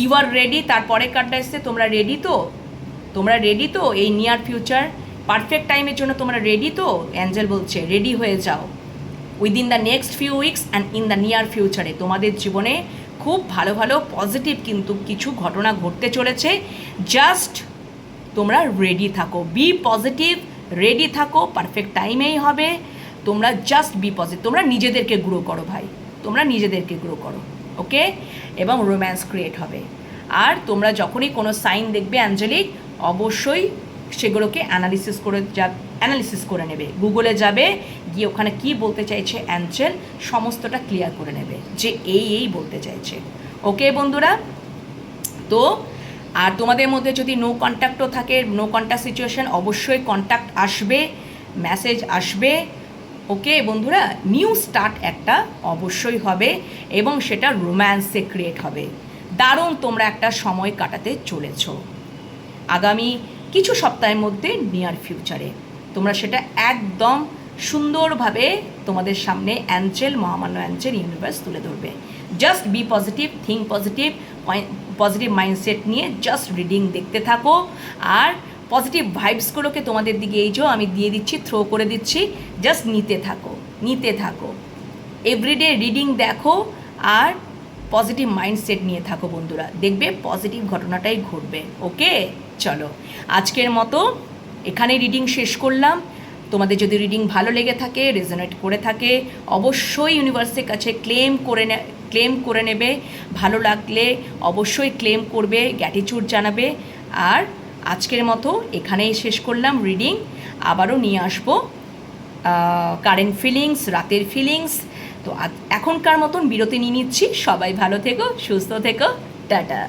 ইউ আর রেডি। তারপরে কার্ডটা এসছে, তোমরা রেডি তো এই নিয়ার ফিউচার পারফেক্ট টাইমের জন্য তোমরা রেডি তো? অ্যাঞ্জেল বলছে রেডি হয়ে যাও, within the next few weeks and in the near ফিউচারে তোমাদের জীবনে খুব ভালো ভালো পজিটিভ কিন্তু কিছু ঘটনা ঘটতে চলেছে। জাস্ট তোমরা রেডি থাকো, বি পজিটিভ, রেডি থাকো, পারফেক্ট টাইমেই হবে, তোমরা জাস্ট বি পজিটিভ, তোমরা নিজেদেরকে গ্রো করো ভাই, তোমরা নিজেদেরকে গ্রো করো। ওকে, এবং রোম্যান্স ক্রিয়েট হবে। আর তোমরা যখনই কোনো সাইন দেখবে অ্যাঞ্জেলিক, অবশ্যই সেগুলোকে অ্যানালিসিস করে নেবে, গুগলে যাবে, গিয়ে ওখানে কি বলতে চাইছে অ্যাঞ্জেল সমস্তটা ক্লিয়ার করে নেবে যে এই বলতে চাইছে। ওকে বন্ধুরা, তো আর তোমাদের মধ্যে যদি নো কন্ট্যাক্টও থাকে, নো কন্ট্যাক্ট সিচুয়েশন, অবশ্যই কন্ট্যাক্ট আসবে, মেসেজ আসবে। ওকে বন্ধুরা, নিউ স্টার্ট একটা অবশ্যই হবে, এবং সেটা রোম্যান্সে ক্রিয়েট হবে। দারুণ তোমরা একটা সময় কাটাতে চলেছ আগামী কিছু সপ্তাহের মধ্যে নিয়ার ফিউচারে, তোমরা সেটা একদম সুন্দরভাবে তোমাদের সামনে মহামান্য অ্যাঞ্জেল ইউনিভার্স তুলে ধরবে। Just be positive, think positive mindset নিয়ে জাস্ট রিডিং দেখতে থাকো, আর পজিটিভ ভাইবসগুলোকে তোমাদের দিকে এই যে আমি দিয়ে দিচ্ছি, থ্রো করে দিচ্ছি, জাস্ট নিতে থাকো, এভরিডে রিডিং দেখো, আর পজিটিভ মাইন্ডসেট নিয়ে থাকো বন্ধুরা, দেখবে পজিটিভ ঘটনাটাই ঘটবে। ওকে, চলো আজকের মতো এখানে রিডিং শেষ করলাম। তোমাদের যদি রিডিং ভালো লেগে থাকে, রেজোনেট করে থাকে, অবশ্যই ইউনিভার্সের কাছে ক্লেম করে নেবে, ভালো লাগলে অবশ্যই ক্লেম করবে, গ্র্যাটিটিউড জানাবে। আর আজকের মতো এখানেই শেষ করলাম রিডিং, আবারও নিয়ে আসবো কারেন্ট ফিলিংস, রাতের ফিলিংস। তো এখনকার মতন বিরতি নিয়ে নিচ্ছি, সবাই ভালো থেকো, সুস্থ থেকো, টাটা।